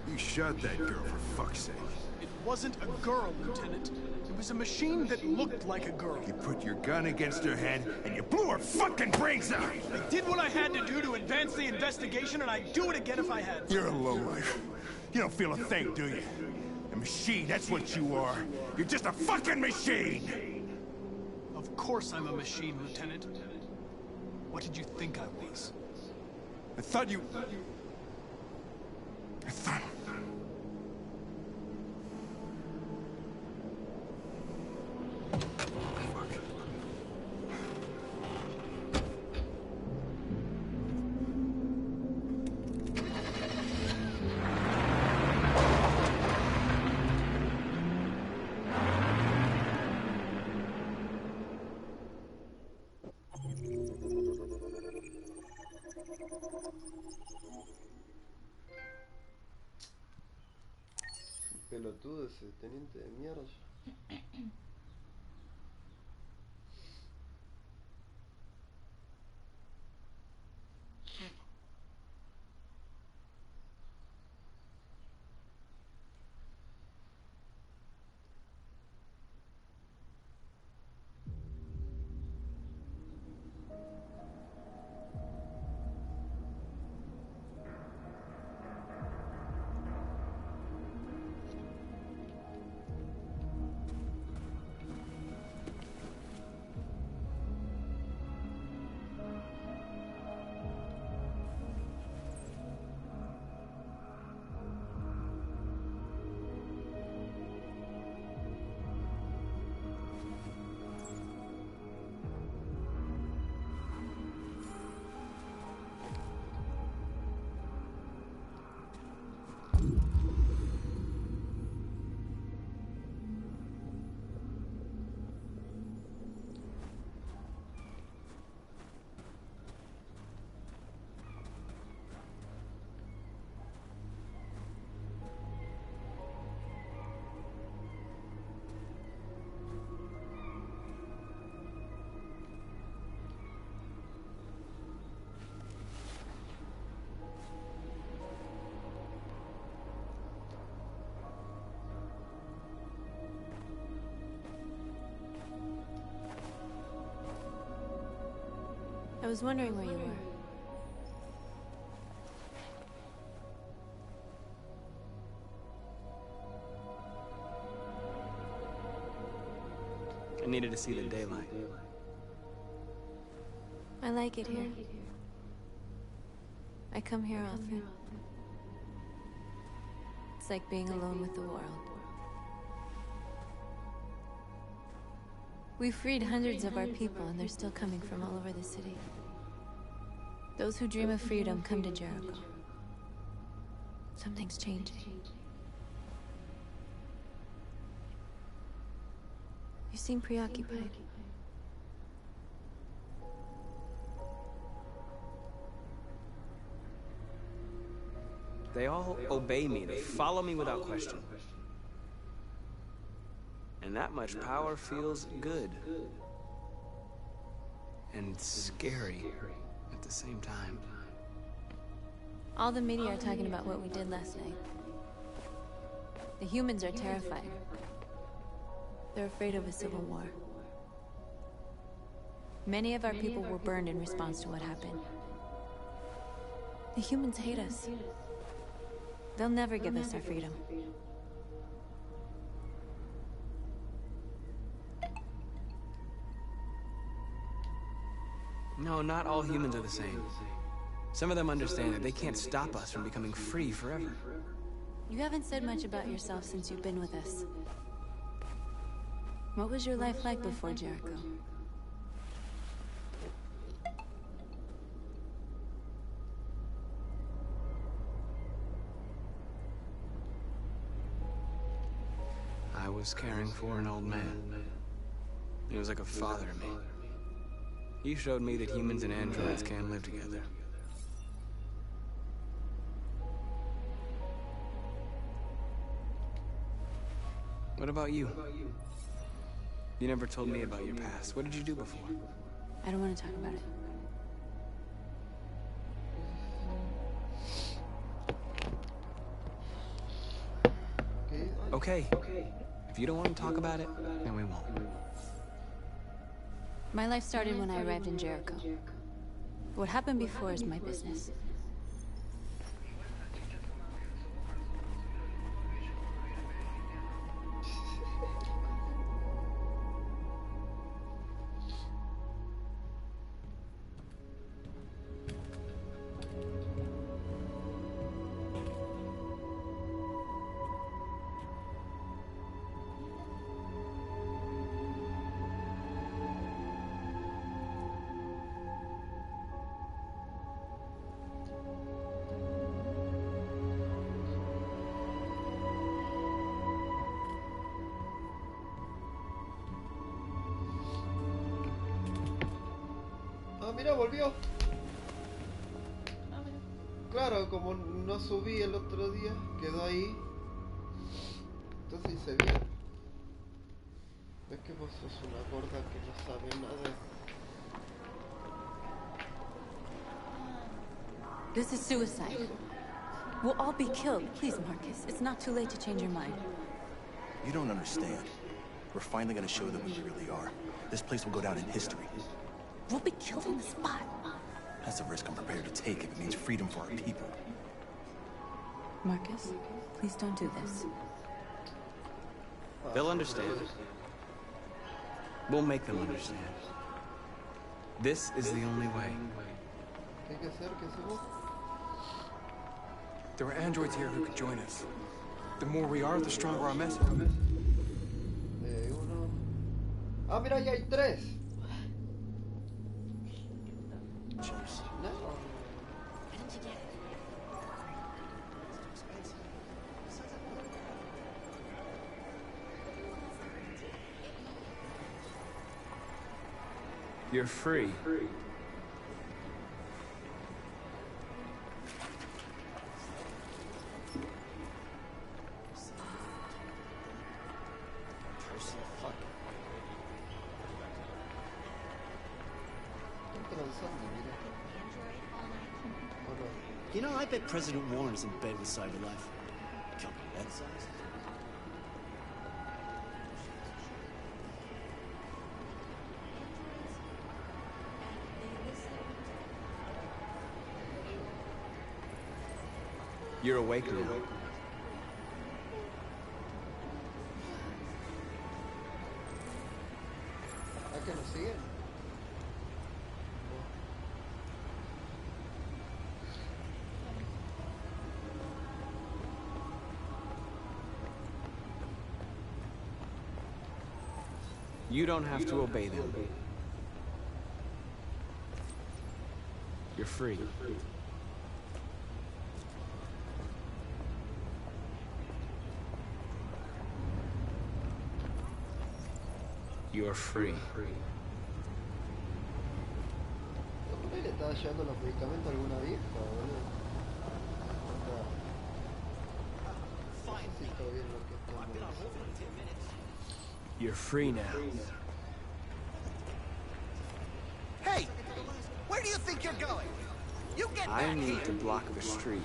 You shot that girl, for fuck's sake. It wasn't a girl, Lieutenant. It was a machine that looked like a girl. You put your gun against her head, and you blew her fucking brains out! I did what I had to do to advance the investigation, and I'd do it again if I had to. You're a lowlife. You don't feel a thing, do you? A machine, that's what you are. You're just a fucking machine! Of course I'm a machine, Lieutenant. What did you think I was? I thought you... I thought... Pelotudo ese teniente de mierda. I was wondering where you were. I needed to see the daylight. I like it here. I come here often. It's like being alone with the world. We freed hundreds of our people, and they're still coming from all over the city. Those who dream of freedom come to Jericho. Something's changing. You seem preoccupied. They all obey me. They follow me without question. And that much power feels good. And scary at the same time. All the media are talking about what we did last night. The humans are terrified. They're afraid of a civil war. Many of our people were burned in response to what happened. The humans hate us. They'll never give us our freedom. No, not all humans are the same. Some of them understand that they can't stop us from becoming free forever. You haven't said much about yourself since you've been with us. What was your life like before Jericho? I was caring for an old man. He was like a father to me. He showed me that humans and androids can live together. What about you? You never told me about your past. What did you do before? I don't want to talk about it. Okay. If you don't want to talk about it, then we won't. My life started when I arrived in Jericho. What happened before is my business. Mira, volvió. Claro, como no subí el otro día, quedó ahí. Entonces hice bien. ¿Ves que vos sos una gorda que no sabe nada? This is suicide. We'll all be killed. Please, Marcus. It's not too late to change your mind. You don't understand. We're finally gonna show them who we really are. This place will go down in history. We'll be killed on the spot. That's a risk I'm prepared to take if it means freedom for our people. Marcus, please don't do this. They'll understand. We'll make them understand. This is the only way. There are androids here who could join us. The more we are, the stronger our message. Ah, mira, ya hay 3. No. You're free. You know, I bet President Warren is in bed with Cyberlife. Killed me that size. You're awake now. ¿A que nos siguen? You don't have to obey them. You're free. You're free. ¿No le estaba llevando los medicamentos a alguna vieja, boludo? Necesito bien lo que estamos haciendo. You're free now. Hey! Where do you think you're going? You get back I need here. to block the street.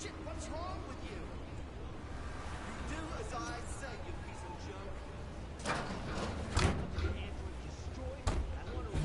Shit, what's wrong with you? You do as I say, you piece of junk. Android destroyed. I want to...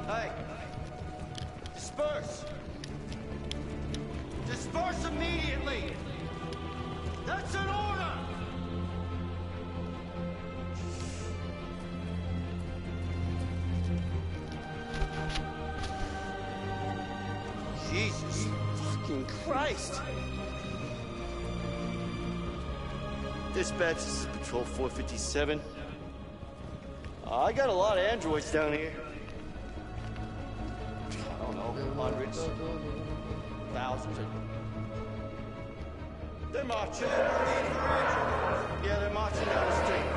Hey! Disperse! Disperse immediately! That's an order! Jesus fucking Christ! Dispatch, this is Patrol 457. I got a lot of androids down here. I don't know, hundreds, thousands. They're marching. Yeah, they're marching down the street.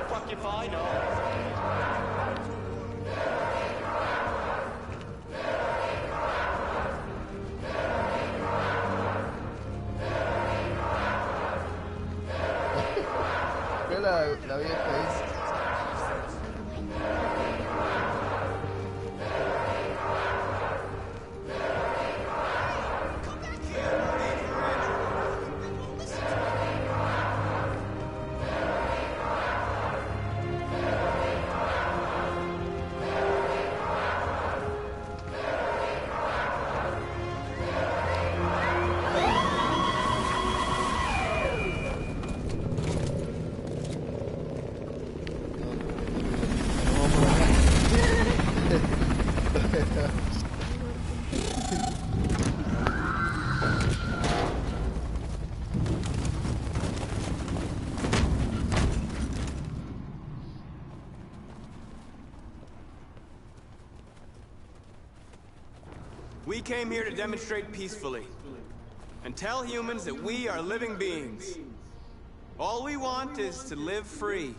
Fuck if I know. La vieja es... We came here to demonstrate peacefully and tell humans that we are living beings. All we want is to live free.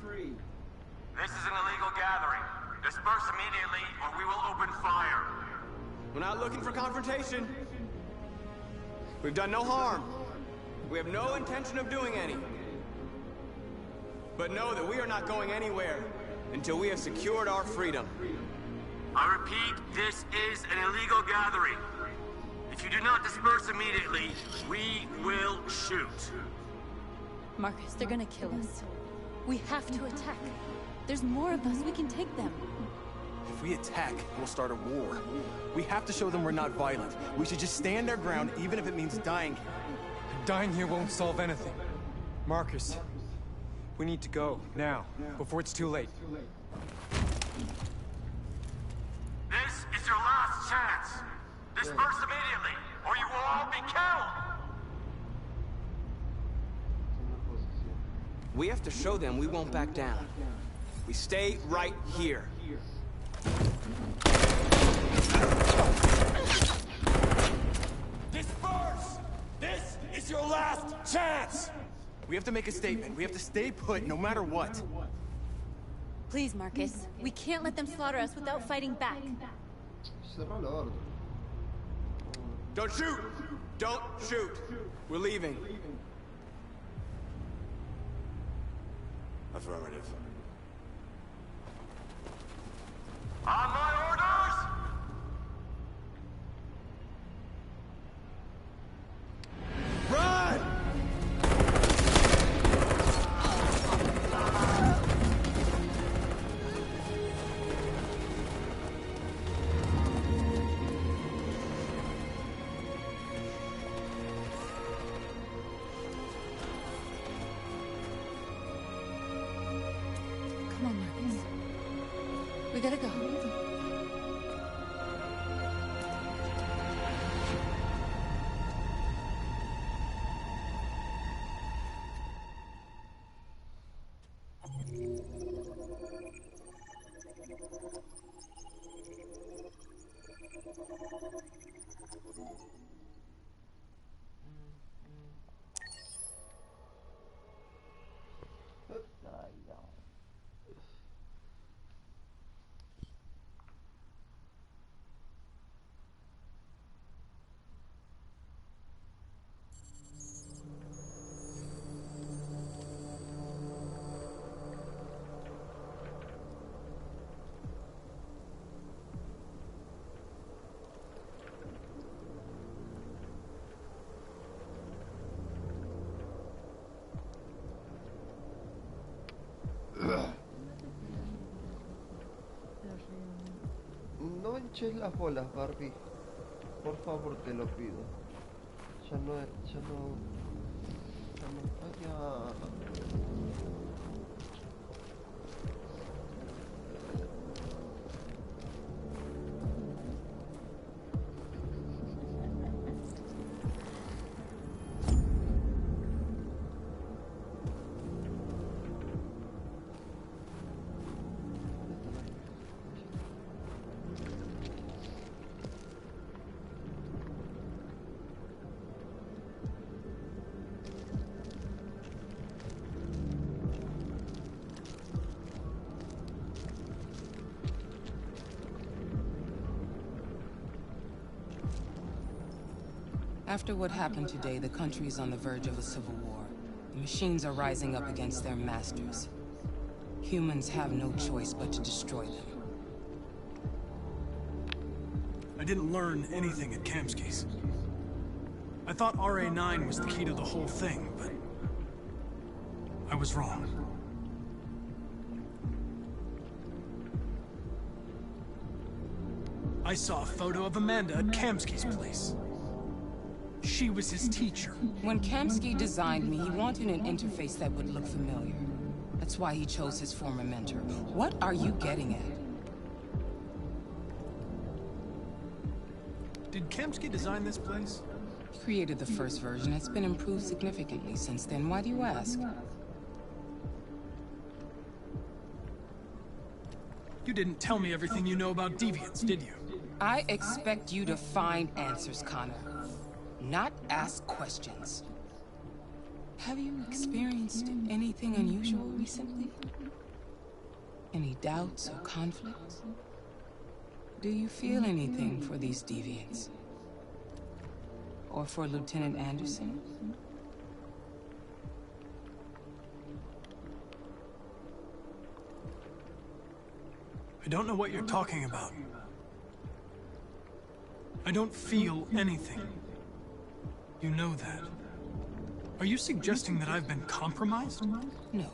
This is an illegal gathering. Disperse immediately or we will open fire. We're not looking for confrontation. We've done no harm. We have no intention of doing any. But know that we are not going anywhere until we have secured our freedom. I repeat, this is an illegal gathering. If you do not disperse immediately, we will shoot. Marcus, they're gonna kill us. We have to attack. There's more of us. We can take them. If we attack, we'll start a war. We have to show them we're not violent. We should just stand our ground, even if it means dying here. Dying here won't solve anything. Marcus, we need to go, now, before it's too late. This is your last chance. Disperse immediately, or you will all be killed. We have to show them we won't back down. We stay right here. Disperse! This is your last chance! We have to make a statement. We have to stay put, no matter what. Please, Marcus. We can't let them slaughter us without fighting back. Don't shoot! Don't shoot! We're leaving. Affirmative. On my orders! Run! Come on, Marcus. We gotta go. No hinches las bolas, Barbie. Por favor, te lo pido. Ya no vaya. After what happened today, the country is on the verge of a civil war. The machines are rising up against their masters. Humans have no choice but to destroy them. I didn't learn anything at Kamsky's. I thought RA9 was the key to the whole thing, but I was wrong. I saw a photo of Amanda at Kamsky's place. She was his teacher. When Kamsky designed me, he wanted an interface that would look familiar. That's why he chose his former mentor. What are you getting at? Did Kamsky design this place? He created the first version. It's been improved significantly since then. Why do you ask? You didn't tell me everything you know about deviants, did you? I expect you to find answers, Connor. Not ask questions. Have you experienced anything unusual recently? Any doubts or conflicts? Do you feel anything for these deviants? Or for Lieutenant Anderson? I don't know what you're talking about. I don't feel anything. You know that. Are you suggesting that I've been compromised? No.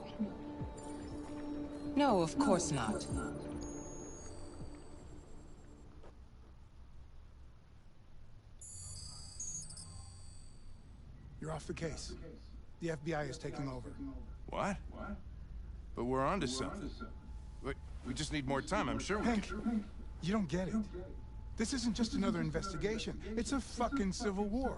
No, of course not. You're off the case. The FBI is taking over. What? But we're onto something. We just need more time, I'm sure we Hank, can... you don't get it. This isn't just another investigation. It's a fucking civil war.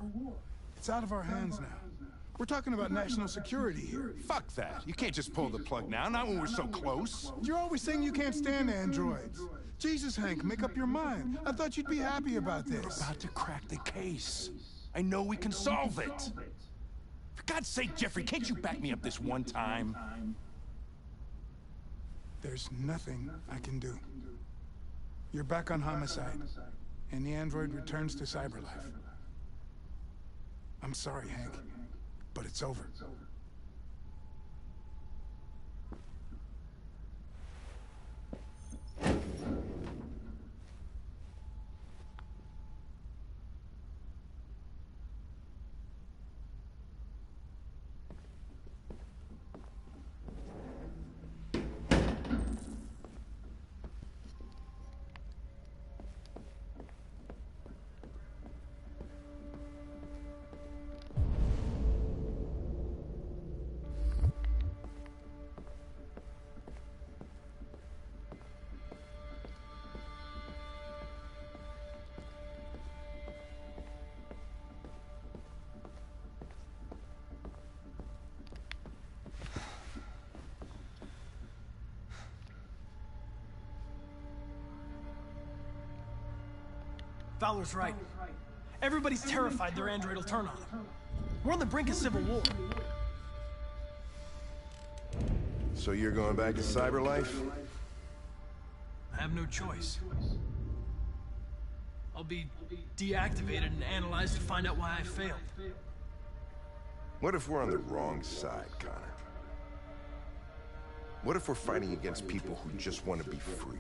It's out of our hands now. We're talking about national security here. Fuck that. You can't just pull the plug now, not when we're so close. You're always saying you can't stand androids. Jesus, Hank, make up your mind. I thought you'd be happy about this. We're about to crack the case. I know we can solve it. For God's sake, Jeffrey, can't you back me up this one time? There's nothing I can do. You're back on homicide, and the android returns to Cyberlife. I'm sorry, Hank, but it's over. Fowler's right. Everybody's terrified their android will turn on them. We're on the brink of civil war. So you're going back to Cyberlife? I have no choice. I'll be deactivated and analyzed to find out why I failed. What if we're on the wrong side, Connor? What if we're fighting against people who just want to be free?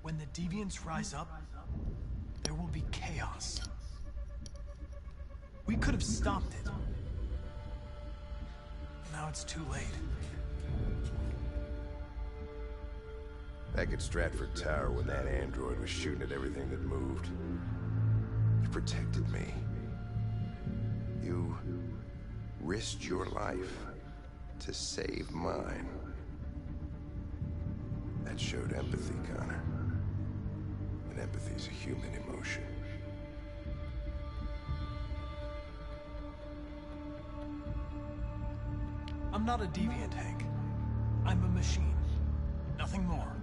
When the deviants rise up, there will be chaos. We could have stopped it. Now it's too late. Back at Stratford Tower when that android was shooting at everything that moved, you protected me. You risked your life to save mine. That showed empathy, Connor. And empathy's a human emotion. I'm not a deviant, Hank. I'm a machine. Nothing more.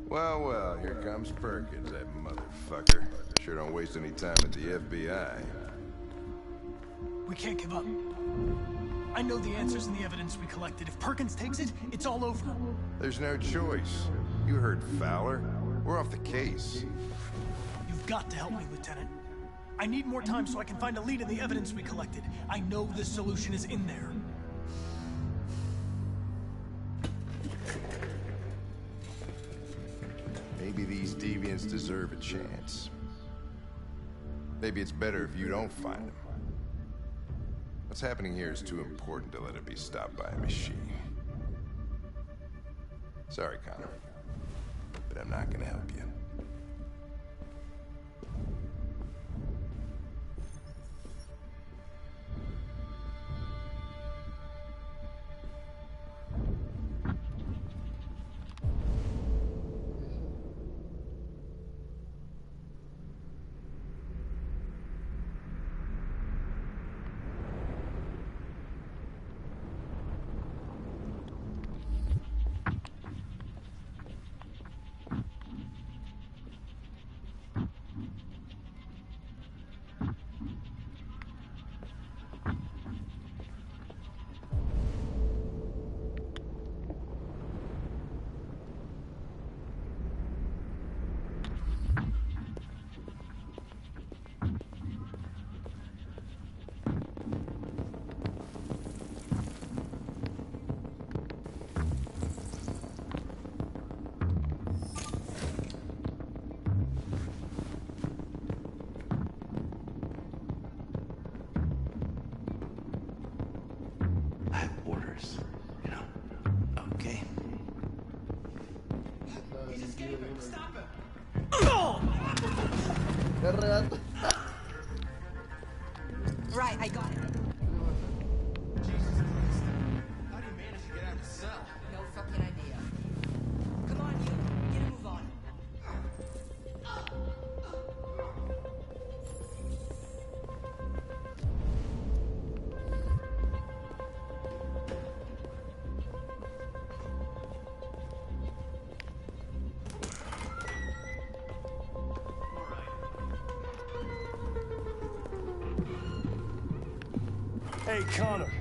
Well, well, here comes Perkins, that motherfucker. Sure don't waste any time at the FBI. We can't give up. I know the answers and the evidence we collected. If Perkins takes it, it's all over. There's no choice. You heard Fowler. We're off the case. You've got to help me, Lieutenant. I need more time so I can find a lead in the evidence we collected. I know the solution is in there. Maybe these deviants deserve a chance. Maybe it's better if you don't find them. What's happening here is too important to let it be stopped by a machine. Sorry, Connor, but I'm not gonna help you. Right, I got it. How do you manage to get out of the cell? No fucking idea. Come on, you. Get a move on. Hey, Connor.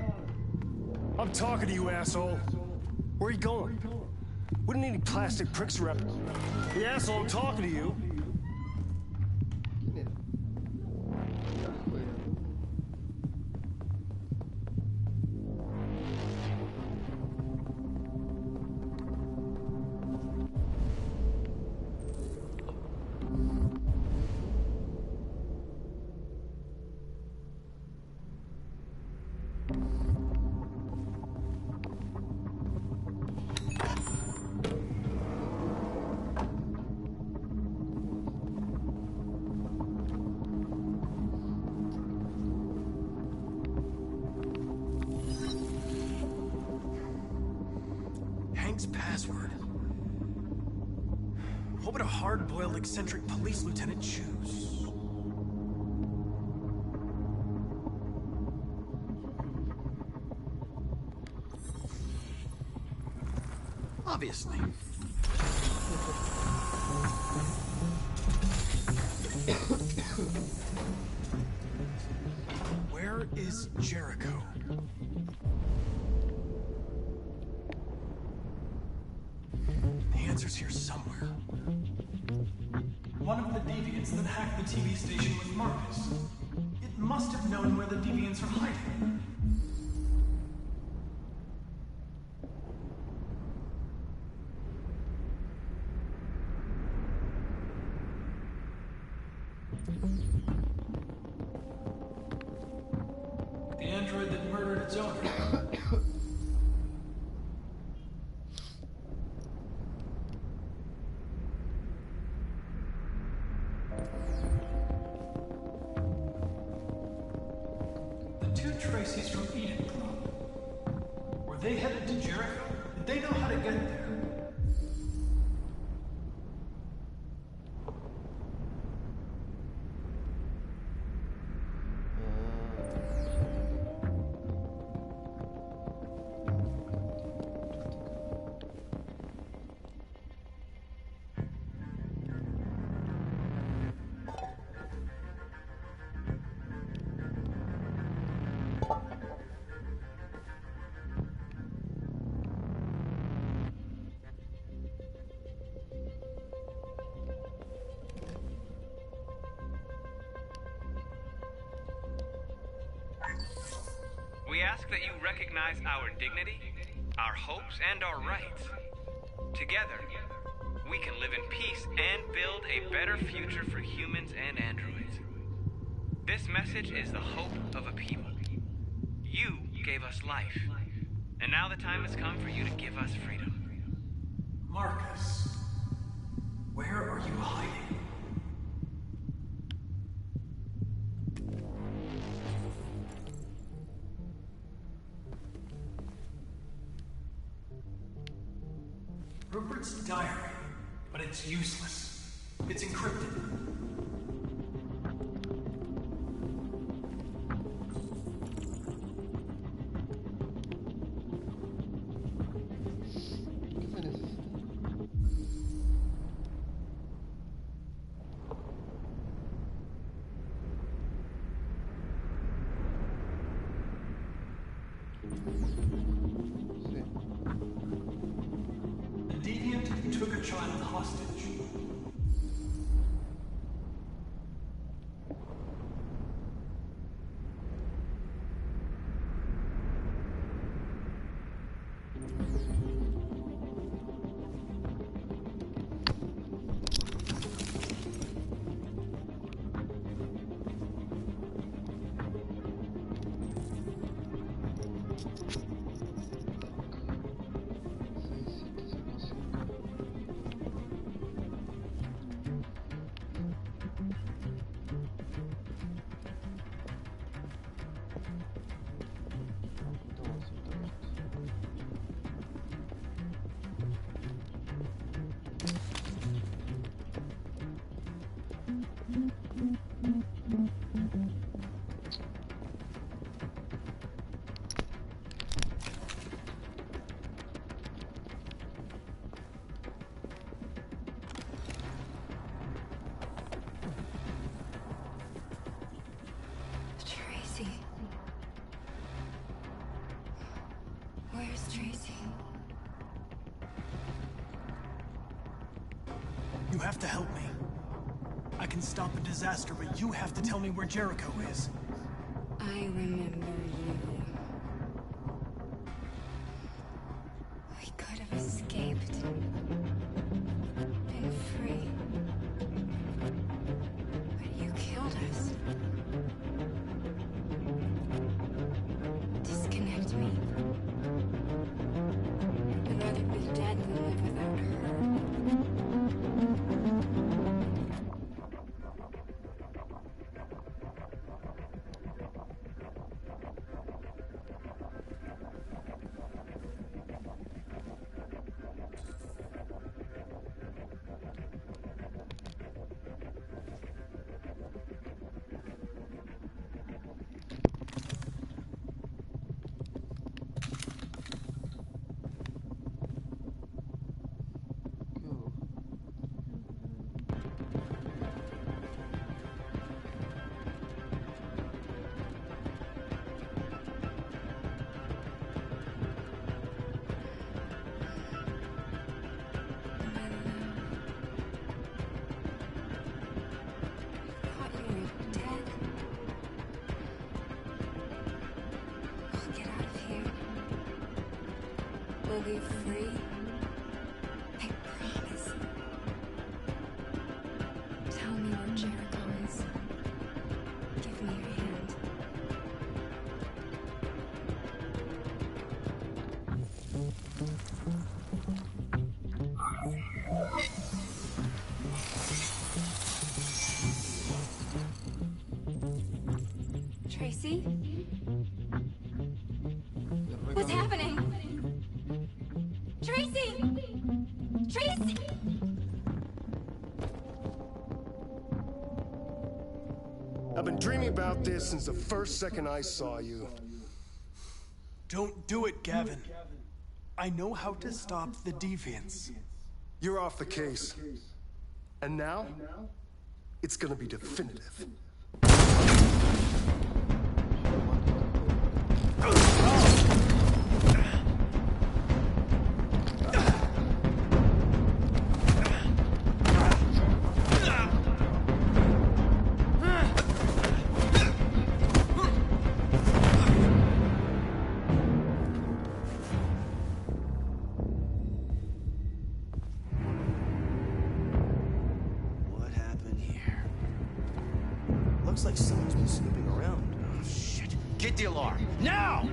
I'm talking to you, asshole. Where are you going? We don't need any plastic pricks around. The asshole, I'm talking to you. Password. What would a hard-boiled, eccentric police lieutenant choose? Obviously. Where is Jericho? The answer's here somewhere. One of the deviants that hacked the TV station was Marcus. It must have known where the deviants are hiding. The android that murdered its owner. The two Tracy's from Eden Club. Were they headed to Jericho? Did they know how to get there? We ask that you recognize our dignity, our hopes, and our rights. Together, we can live in peace and build a better future for humans and androids. This message is the hope of a people. You gave us life, and now the time has come for you to give us freedom. Marcus, where are you hiding? Rupert's diary, but it's useless. It's encrypted. The deviant took a child hostage. Tracy. Where's Tracy? You have to help me. I can stop a disaster, but you have to tell me where Jericho is. I remember you. We could have escaped. Been free. But you killed us. Disconnect me. I'd rather be dead than live without her. leave free? I promise. Tell me where Jericho is. Give me your hand. Tracy? What's happening? Tracy! Tracy! I've been dreaming about this since the first second I saw you. Don't do it, Gavin. I know how to stop the deviants. You're off the case. And now, it's gonna be definitive. What happened here? Looks like someone's been snooping around. Oh, shit. Get the alarm. Now!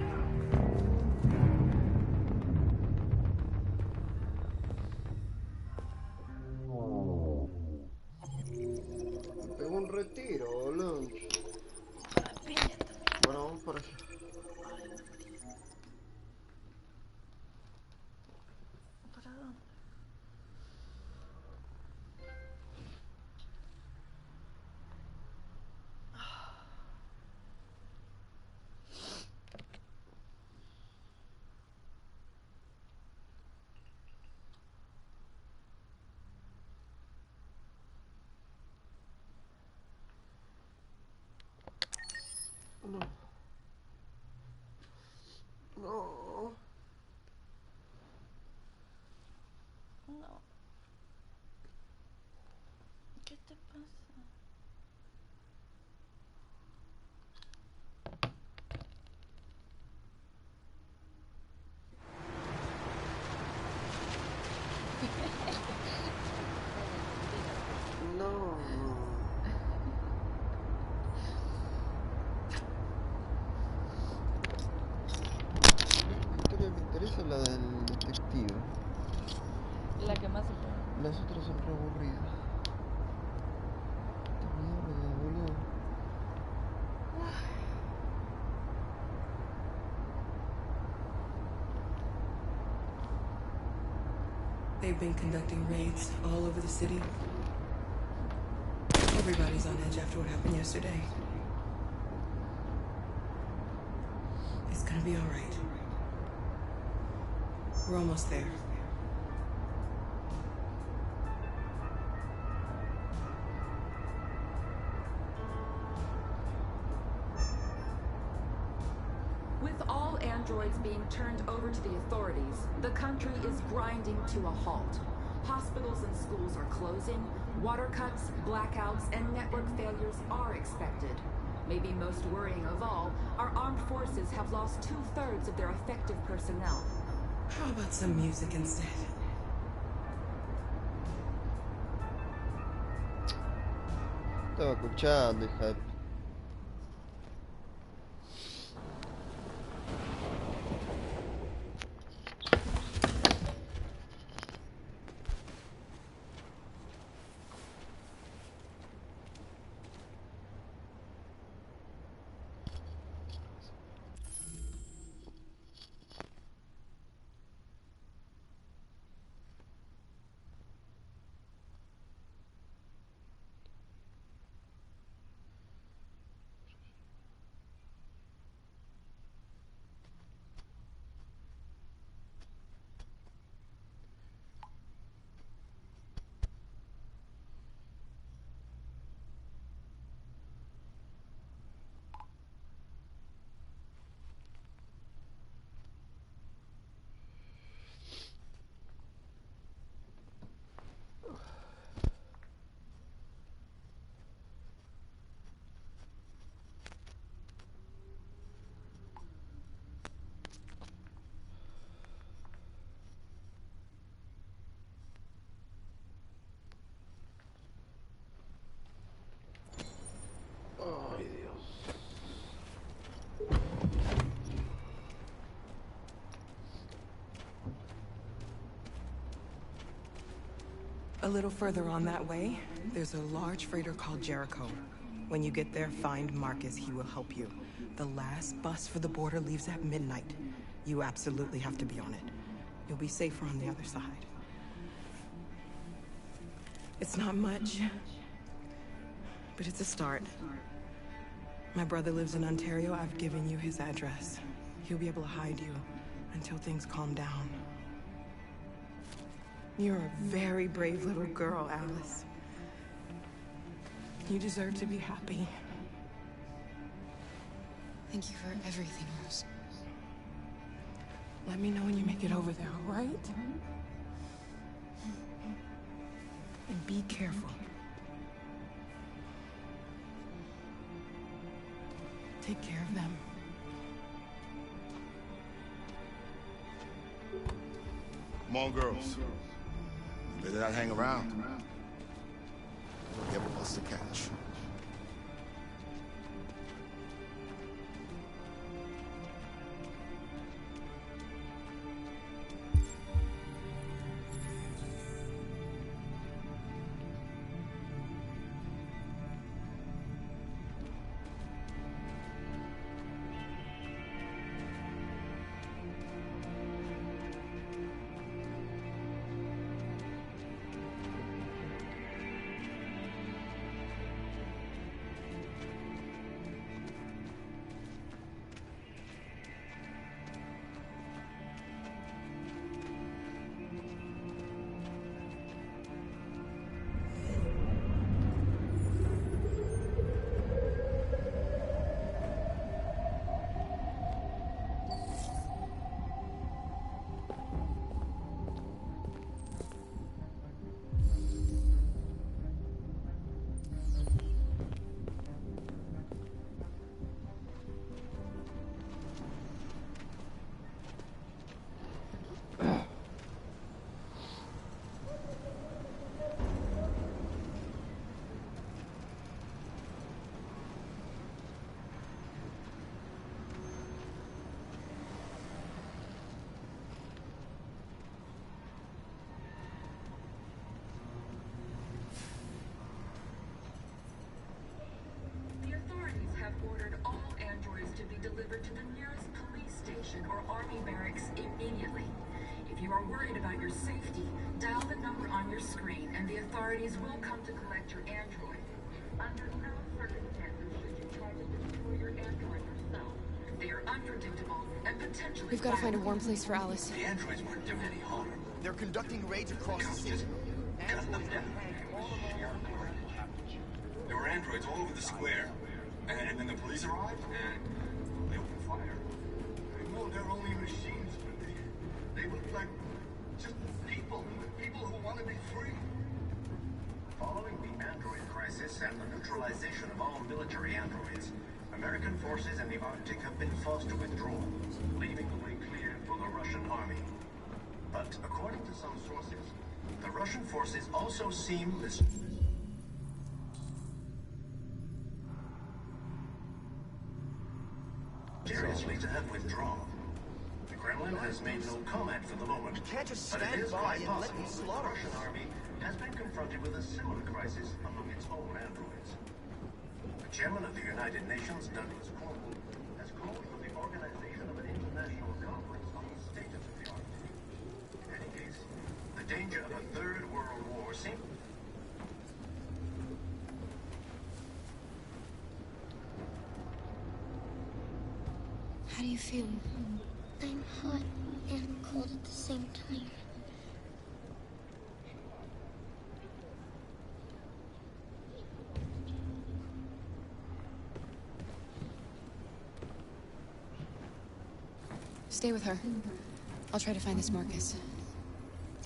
Pegó un retiro, boludo. Bueno, vamos por allá. ¿Para dónde? No. No. No. ¿Qué te pasa? No. La historia me interesa, la del detective. La que más se puede. Las otras son re aburridas. Esta mierda, boludo. They've been conducting raids all over the city. Everybody's on edge after what happened yesterday. It's gonna be all right. We're almost there. With all androids being turned over to the authorities, the country is grinding to a halt. Hospitals and schools are closing, water cuts, blackouts, and network failures are expected. Maybe most worrying of all, our armed forces have lost 2/3 of their effective personnel. How about some music instead? Estaba escuchando, hija de... A little further on that way, there's a large freighter called Jericho. When you get there, find Marcus. He will help you. The last bus for the border leaves at midnight. You absolutely have to be on it. You'll be safer on the other side. It's not much, but it's a start. My brother lives in Ontario. I've given you his address. He'll be able to hide you until things calm down. You're a very brave little girl, Alice. You deserve to be happy. Thank you for everything, Rose. Let me know when you make it over there, all right? And be careful. Take care of them. Come on, girls. You better not hang around. We have a bus to catch. To the nearest police station or army barracks immediately. If you are worried about your safety, dial the number on your screen and the authorities will come to collect your android. Under no circumstances should you try to destroy your android yourself. They are unpredictable and potentially We've got to find a warm place for Alice. The androids weren't doing any harm. They're conducting raids across the city. Cut them down. There were androids all over the square. And then the police arrived and they opened fire. No, they're only machines, but they look like just people who want to be free. Following the android crisis and the neutralization of all military androids, American forces in the Arctic have been forced to withdraw, leaving the way clear for the Russian army. But according to some sources, the Russian forces also seem seriously to have withdrawn. The Kremlin has made no comment for the moment, can't just but it stand is by quite and let possible me that the slaughter. Russian army has been confronted with a similar crisis among its own androids. The chairman of the United Nations, Douglas Cornwall, has called for the organization of an international conference on the status of the Arctic. In any case, the danger of a third world war seems... How do you feel? I'm hot and cold at the same time. Stay with her. I'll try to find this Marcus.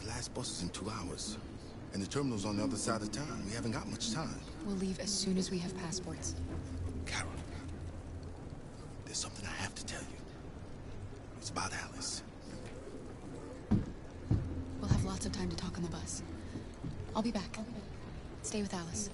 The last bus is in 2 hours. And the terminal's on the other side of town. We haven't got much time. We'll leave as soon as we have passports. Carol, there's something I have to tell you. It's about Alice. We'll have lots of time to talk on the bus. I'll be back. Stay with Alice.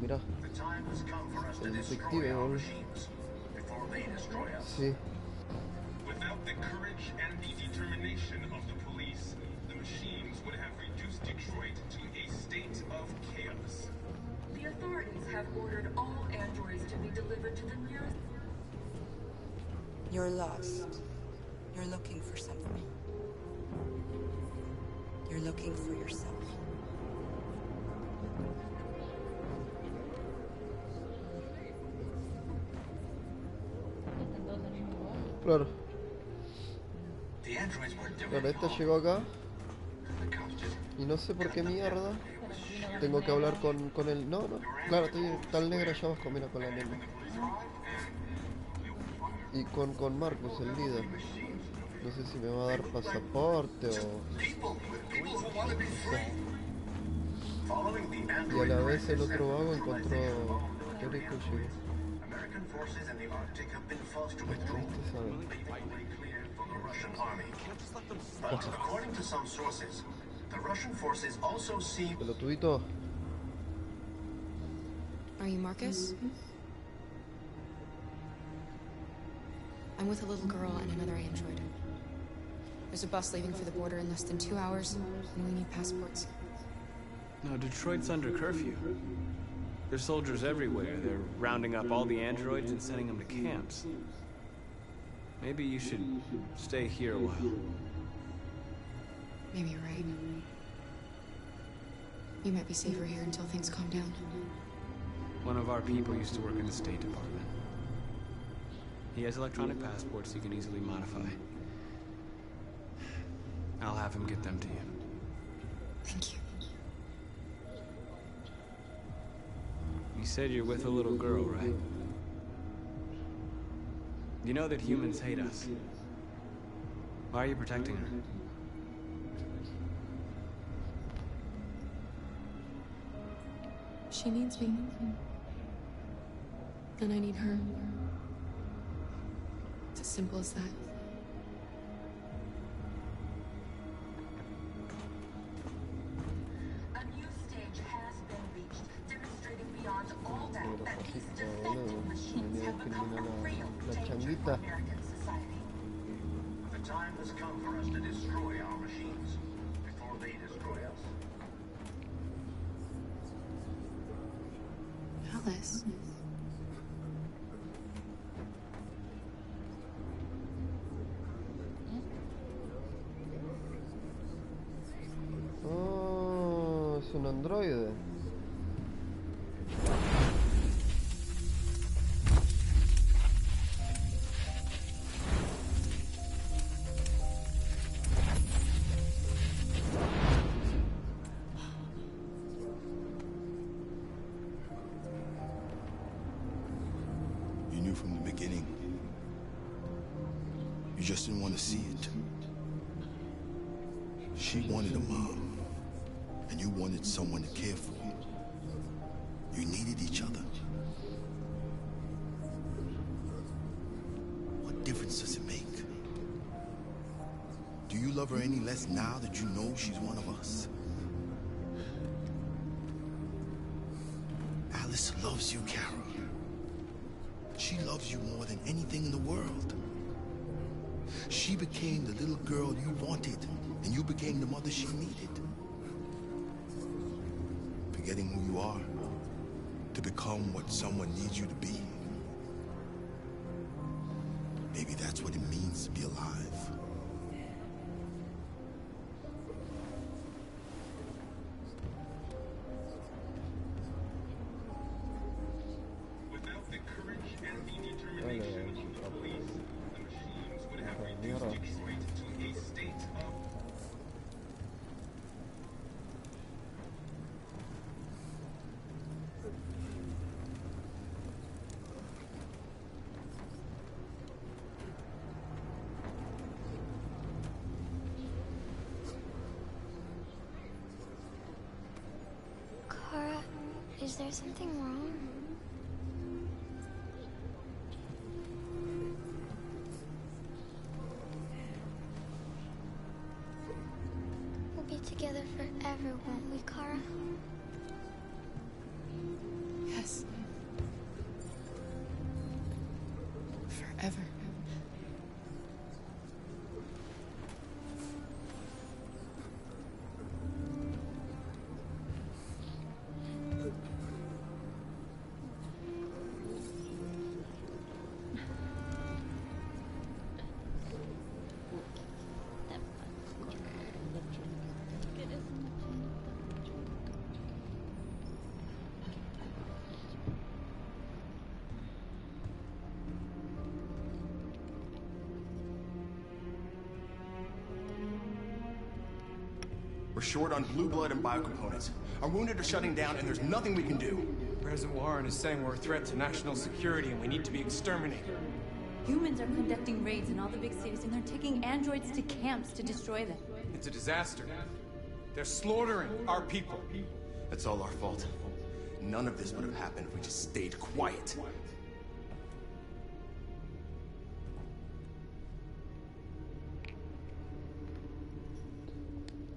Mira. The time has come for us to El destroy detective, our boludo. machines before they destroy us. Sí. Without the courage and the determination of the police, the machines would have reduced Detroit to a state of chaos. The authorities have ordered all androids to be delivered to the nearest... You're lost. You're looking for something. You're looking for yourself. Claro. The androids were doing Claro, este llegó acá. Y no sé por qué mierda. Tengo que hablar con el... No, no. Claro, está el negro allá abajo, mira, con la nena. Y con Marcus, el líder. No sé si me va a dar pasaporte o... Y a la vez el otro vago encontró... Jericho llegó. American forces in the Arctic have been forced to withdraw, leaving the way clear for the Russian army. But according to some sources, the Russian forces also seem... Pelotudito. Are you Marcus? I'm with a little girl and another android. There's a bus leaving for the border in less than 2 hours, and we need passports. No, Detroit's under curfew. There's soldiers everywhere. They're rounding up all the androids and sending them to camps. Maybe you should stay here a while. Maybe you're right. You might be safer here until things calm down. One of our people used to work in the State Department. He has electronic passports he can easily modify. I'll have him get them to you. Thank you. You said you're with a little girl, right? You know that humans hate us. Why are you protecting her? She needs me. And I need her. It's as simple as that. A new stage has been reached, demonstrating beyond all doubt that these defective machines have become a real danger to American society. The time has come for us to destroy our machines before they destroy us. Alice. Oh, es un androide. You knew from the beginning. You just didn't want to see it. She wanted a mom, and you wanted someone to care for. You needed each other. What difference does it make? Do you love her any less now that you know she's one of us? Alice loves you, Carol. She loves you more than anything in the world. She became the little girl you wanted, and you became the mother she needed. Forgetting who you are to become what someone needs you to be. Maybe that's what it means to be alive. Without the courage and the determination of the police, the machines would have reduced Detroit to a state of... Kara, is there something wrong? We'll be together forever, won't we, Kara? Yes. We're short on blue blood and biocomponents. Our wounded are shutting down, and there's nothing we can do. President Warren is saying we're a threat to national security and we need to be exterminated. Humans are conducting raids in all the big cities, and they're taking androids to camps to destroy them. It's a disaster. They're slaughtering our people. That's all our fault. None of this would have happened if we just stayed quiet.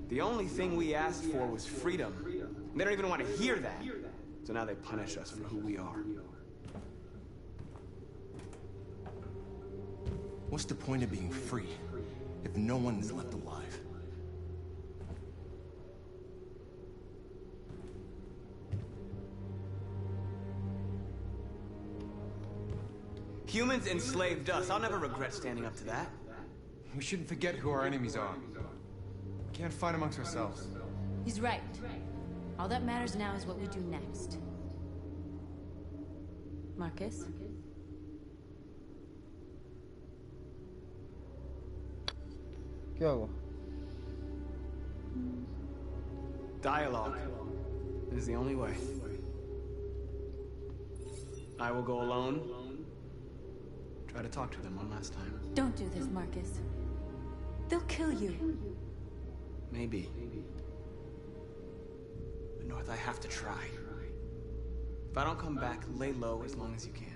The only thing we asked for was freedom. They don't even want to hear that. So now they punish us for who we are. What's the point of being free if no one is left alive? Humans enslaved us. I'll never regret standing up to that. We shouldn't forget who our enemies are. We can't fight amongst ourselves. He's right. All that matters now is what we do next. Marcus? ¿Qué hago? Dialogue is the only way. I will go alone. Try to talk to them one last time. Don't do this, Marcus. They'll kill you. Maybe. But North, I have to try. If I don't come back, lay low as long as you can.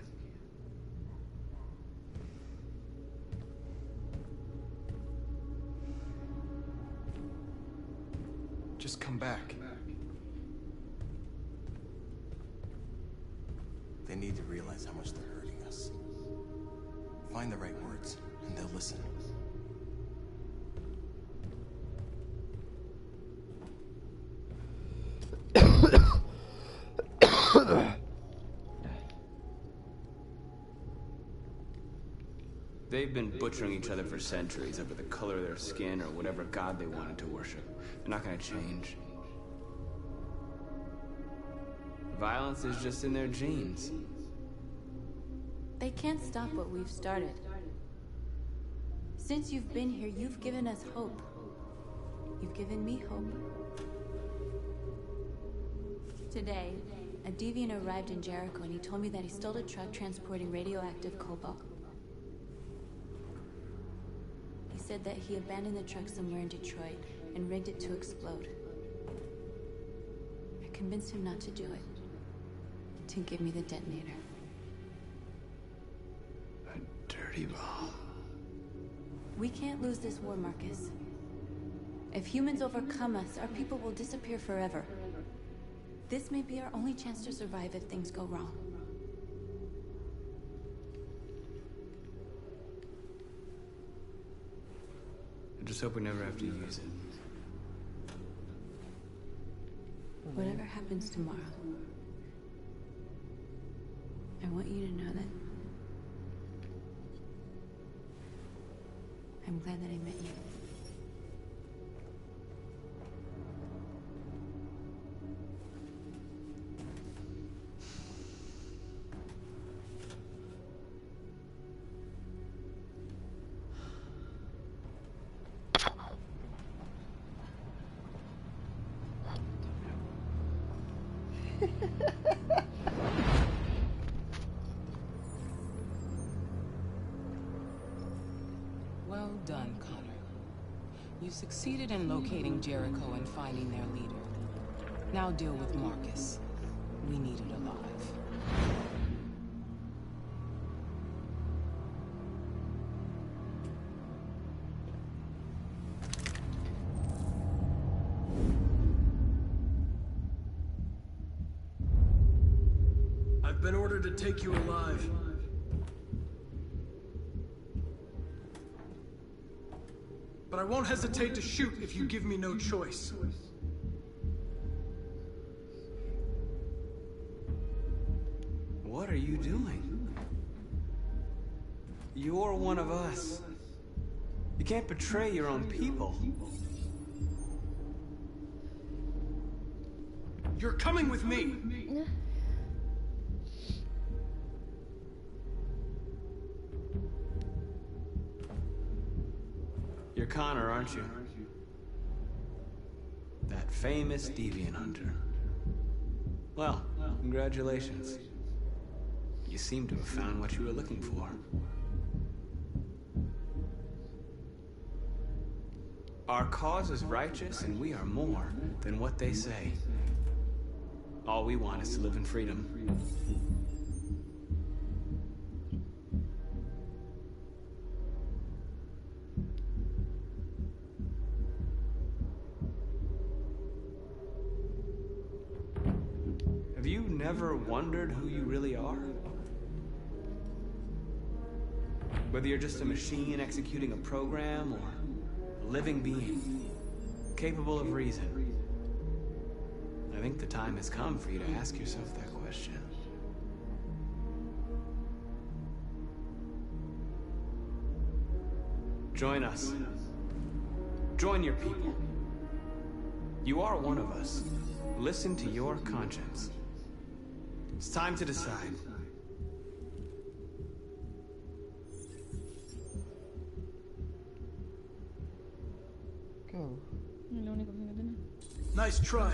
Just come back. They need to realize how much they're hurting us. Find the right words, and they'll listen. They've been butchering each other for centuries over the color of their skin or whatever god they wanted to worship. They're not gonna change. Violence is just in their genes. They can't stop what we've started. Since you've been here, you've given us hope. You've given me hope. Today, a deviant arrived in Jericho and he told me that he stole a truck transporting radioactive cobalt. He said that he abandoned the truck somewhere in Detroit and rigged it to explode. I convinced him not to do it, to give me the detonator. A dirty bomb. We can't lose this war, Marcus. If humans overcome us, our people will disappear forever. This may be our only chance to survive if things go wrong. I just hope we never have to use it. Whatever happens tomorrow, I want you to know that I'm glad that I met you. Well done, Connor. You succeeded in locating Jericho and finding their leader. Now deal with Marcus. We need it alive. I've been ordered to take you alive. But I won't hesitate to shoot if you give me no choice. What are you doing? You're one of us. You can't betray your own people. You're coming with me. You're Connor, aren't you? famous deviant hunter. Well, congratulations. You seem to have found what you were looking for. Our cause is righteous, and we are more than what they say. All we want is to live in freedom. Have you never wondered who you really are? Whether you're just a machine executing a program, or a living being, capable of reason. I think the time has come for you to ask yourself that question. Join us. Join your people. You are one of us. Listen to your conscience. It's time to decide. Go. Nice try,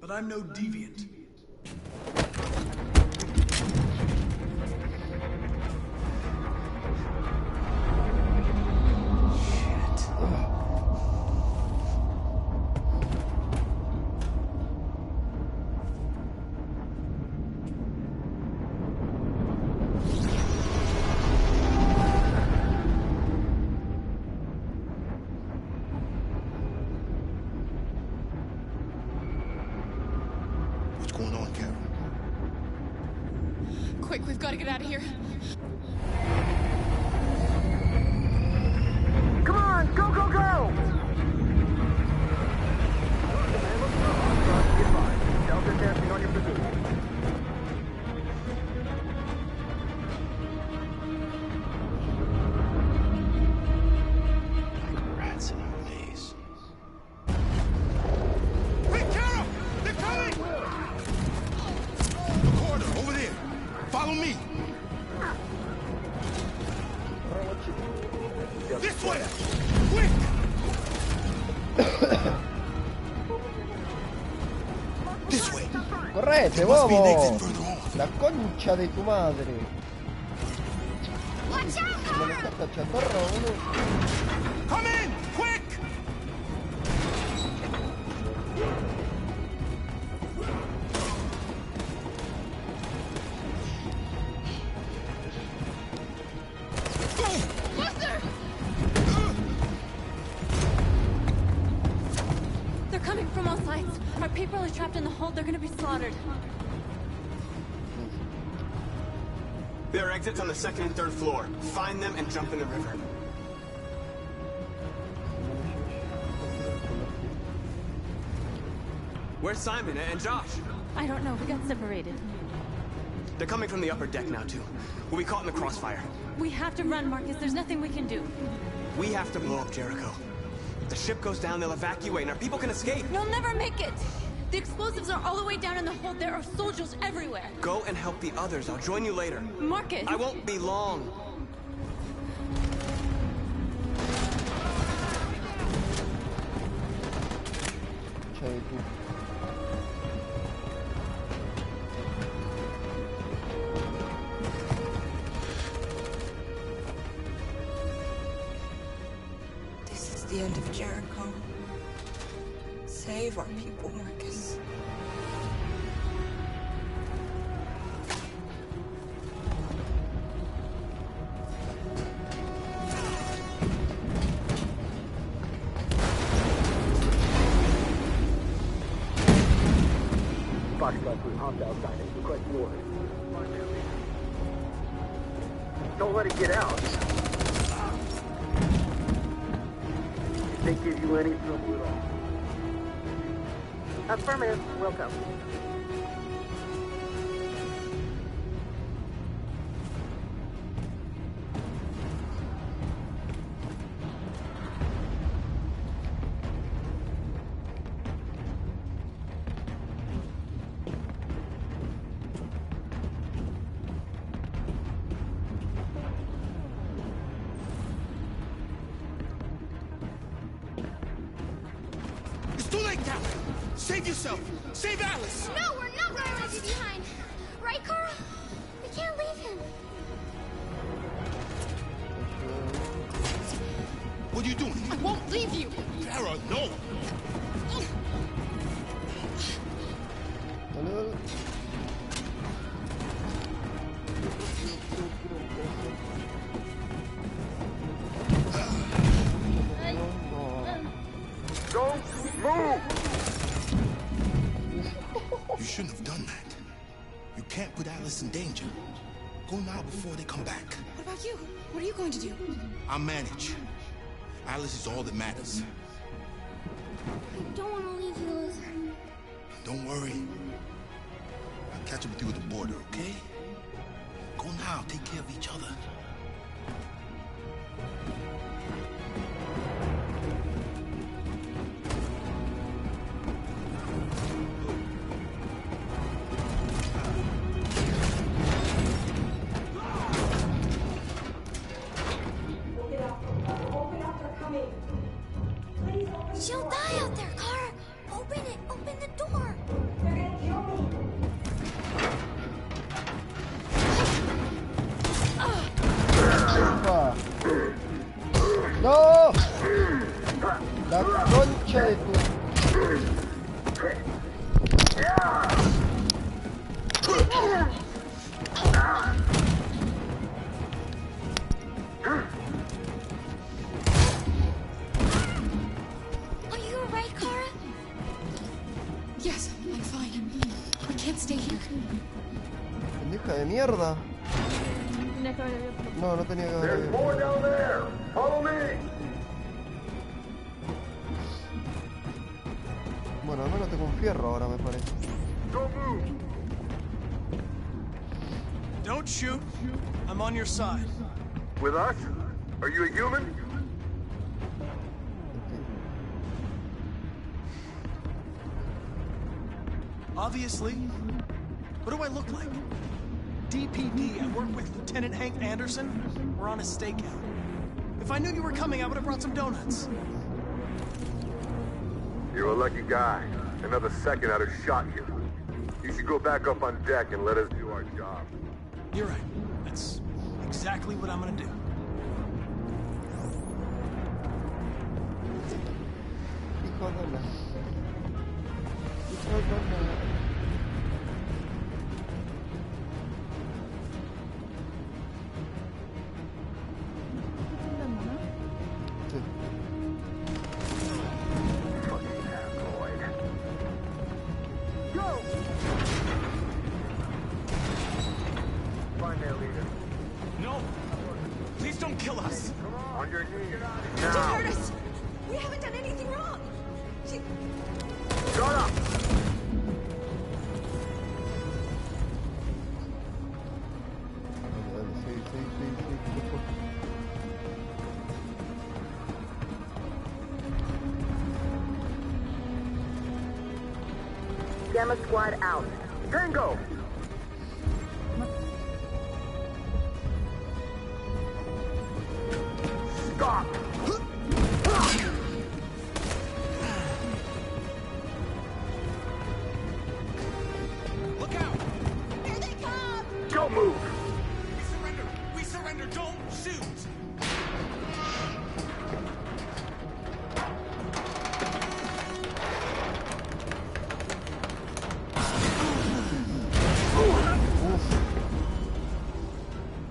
but I'm no deviant. What's going on, Carol? Quick, we've got to get out of here. Come on, go, go, go! Delta dancing on your position. Rats in a maze. Wait, Carol! They're coming! Recorder, over there. Follow me. This way! Quick! This way. Correte, There must be an uomo! exit further on. La concha di tu madre! Watch out! Me lo sta cacciando a Rolo. Come in! Quick! Buster! They're coming from all sides. Our people are trapped in the hold. They're gonna be slaughtered. There are exits on the second and third floor. Find them and jump in the river. Where's Simon and Josh? I don't know. We got separated. They're coming from the upper deck now, too. We'll be caught in the crossfire. We have to run, Marcus. There's nothing we can do. We have to blow up Jericho. If the ship goes down, they'll evacuate, and our people can escape. You'll never make it! The explosives are all the way down in the hold. There are soldiers everywhere. Go and help the others. I'll join you later. Marcus! I won't be long. Cioè tu. This is the end of Jericho. Save our people, Marcus. Foxtrot 3, Hobbs outside. Request orders. Don't let it get out. If they give you any trouble at all. Affirmative. Welcome. It's too late, down. Save yourself. Save Alice. No, we're not going to leave you behind. Right, Kara? We can't leave him. What are you doing? I won't leave you. Kara, no. Don't move! You shouldn't have done that. You can't put Alice in danger. Go now before they come back. What about you? What are you going to do? I'll manage. Alice is all that matters. I don't want to leave you, Liz. Don't worry. I'll catch up with you at the border, okay? Go now. Take care of each other. She'll die out there, Kara. Open it. Open the door. They're gonna kill me. ¡No! La concha de tu... Are you alright, Kara? Yes, I'm fine. We can't stay here. Pendeja de mierda. No, no tenía que haber There's abierto. more down there! Follow me! Bueno, al menos tengo un fierro ahora, me parece. Don't move! Don't shoot. I'm on your side. With us? Are you a human? Obviously. What do I look like? DPD. I work with Lieutenant Hank Anderson. We're on a stakeout. If I knew you were coming, I would have brought some donuts. You're a lucky guy. Another second I'd have shot you. You should go back up on deck and let us do our job. You're right. That's exactly what I'm gonna do. Hijo de la... Hijo de la... Find their leader. No! Please don't kill us! On your knees. Don't Now! hurt us! We haven't done anything wrong! Shut up! Gamma Squad out. Tango! Stop! Look out! Here they come! Don't move! We surrender! We surrender! Don't shoot!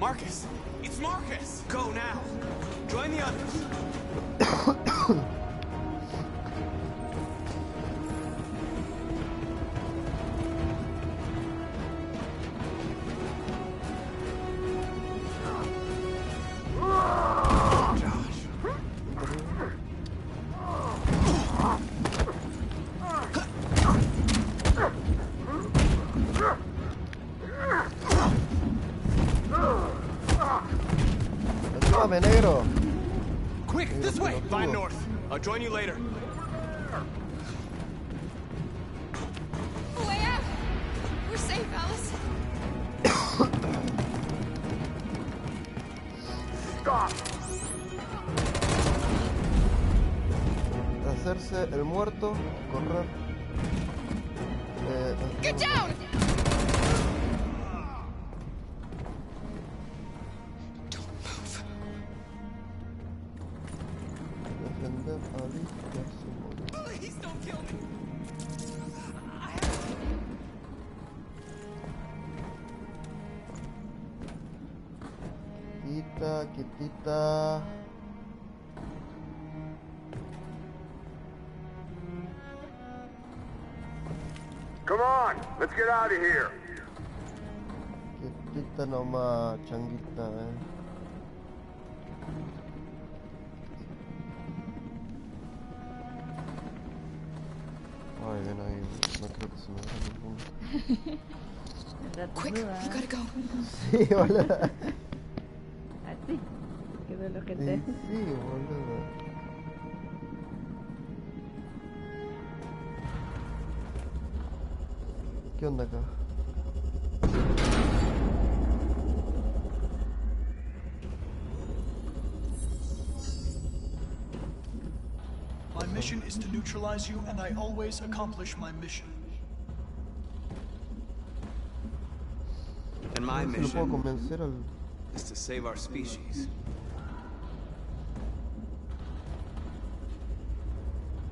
Marcus! It's Marcus! Go now! Join the others! Ayúdame, negro. Quick, this way! Find North. I'll join you later. Way out! We're safe, Alice. Stop! Estás hacerse el muerto, correr. Get down! Defender a Alicia Simone. Please don't kill me. Quietita. Come on, let's get out of here. Quietita nomás, changuita, Ay, ven ahí, no creo que se me vaya ningún. Quick, we gotta go. Sí, boludo. Así. Quedó el ojete. Sí, boludo. ¿Qué onda acá? My mission is to neutralize you, and I always accomplish my mission. And my Si lo puedo mission convencer al... is to save our species.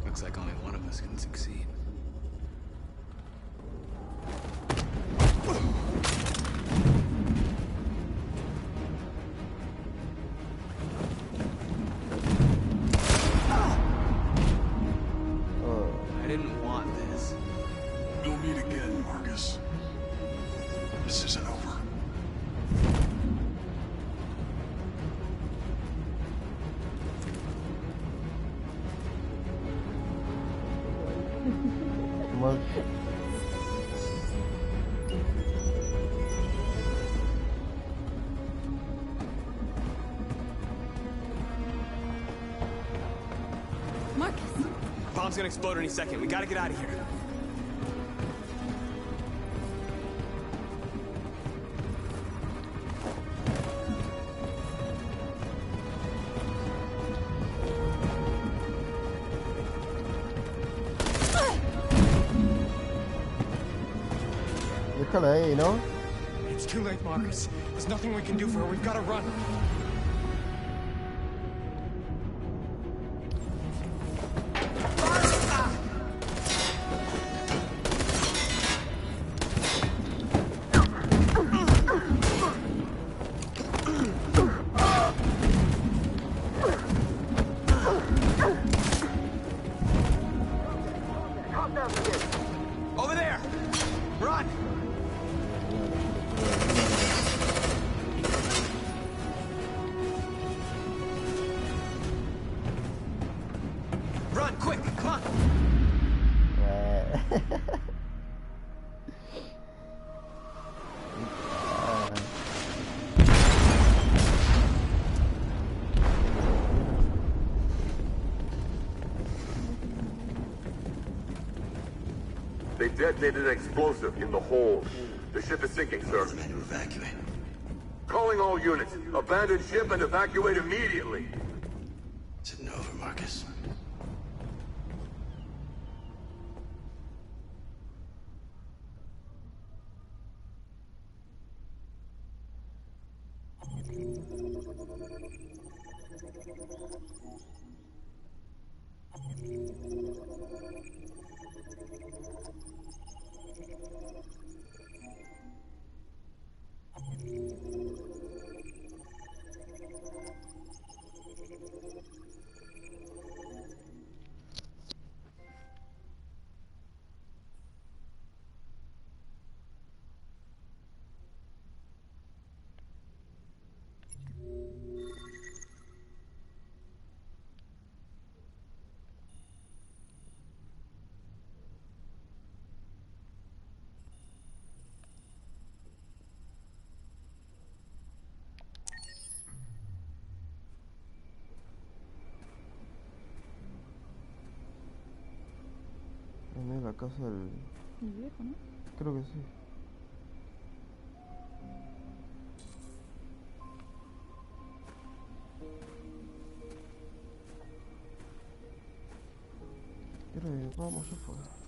Looks like only one of us can succeed. I didn't want this. We'll meet again, Marcus. This isn't over. Mal. Marcus! Bomb's gonna explode any second. We gotta get out of here. Déjala ahí, ¿no? It's too late, Marcus. There's nothing we can do for her. We've got to run. Over there! Run! Run, quick, come on! They detonated an explosive in the hold. The ship is sinking, sir. The men to evacuate. Calling all units. Abandon ship and evacuate immediately. Is it over, Marcus? En la casa del... El viejo, ¿no? Creo que sí. كده يبقى ما اشوفها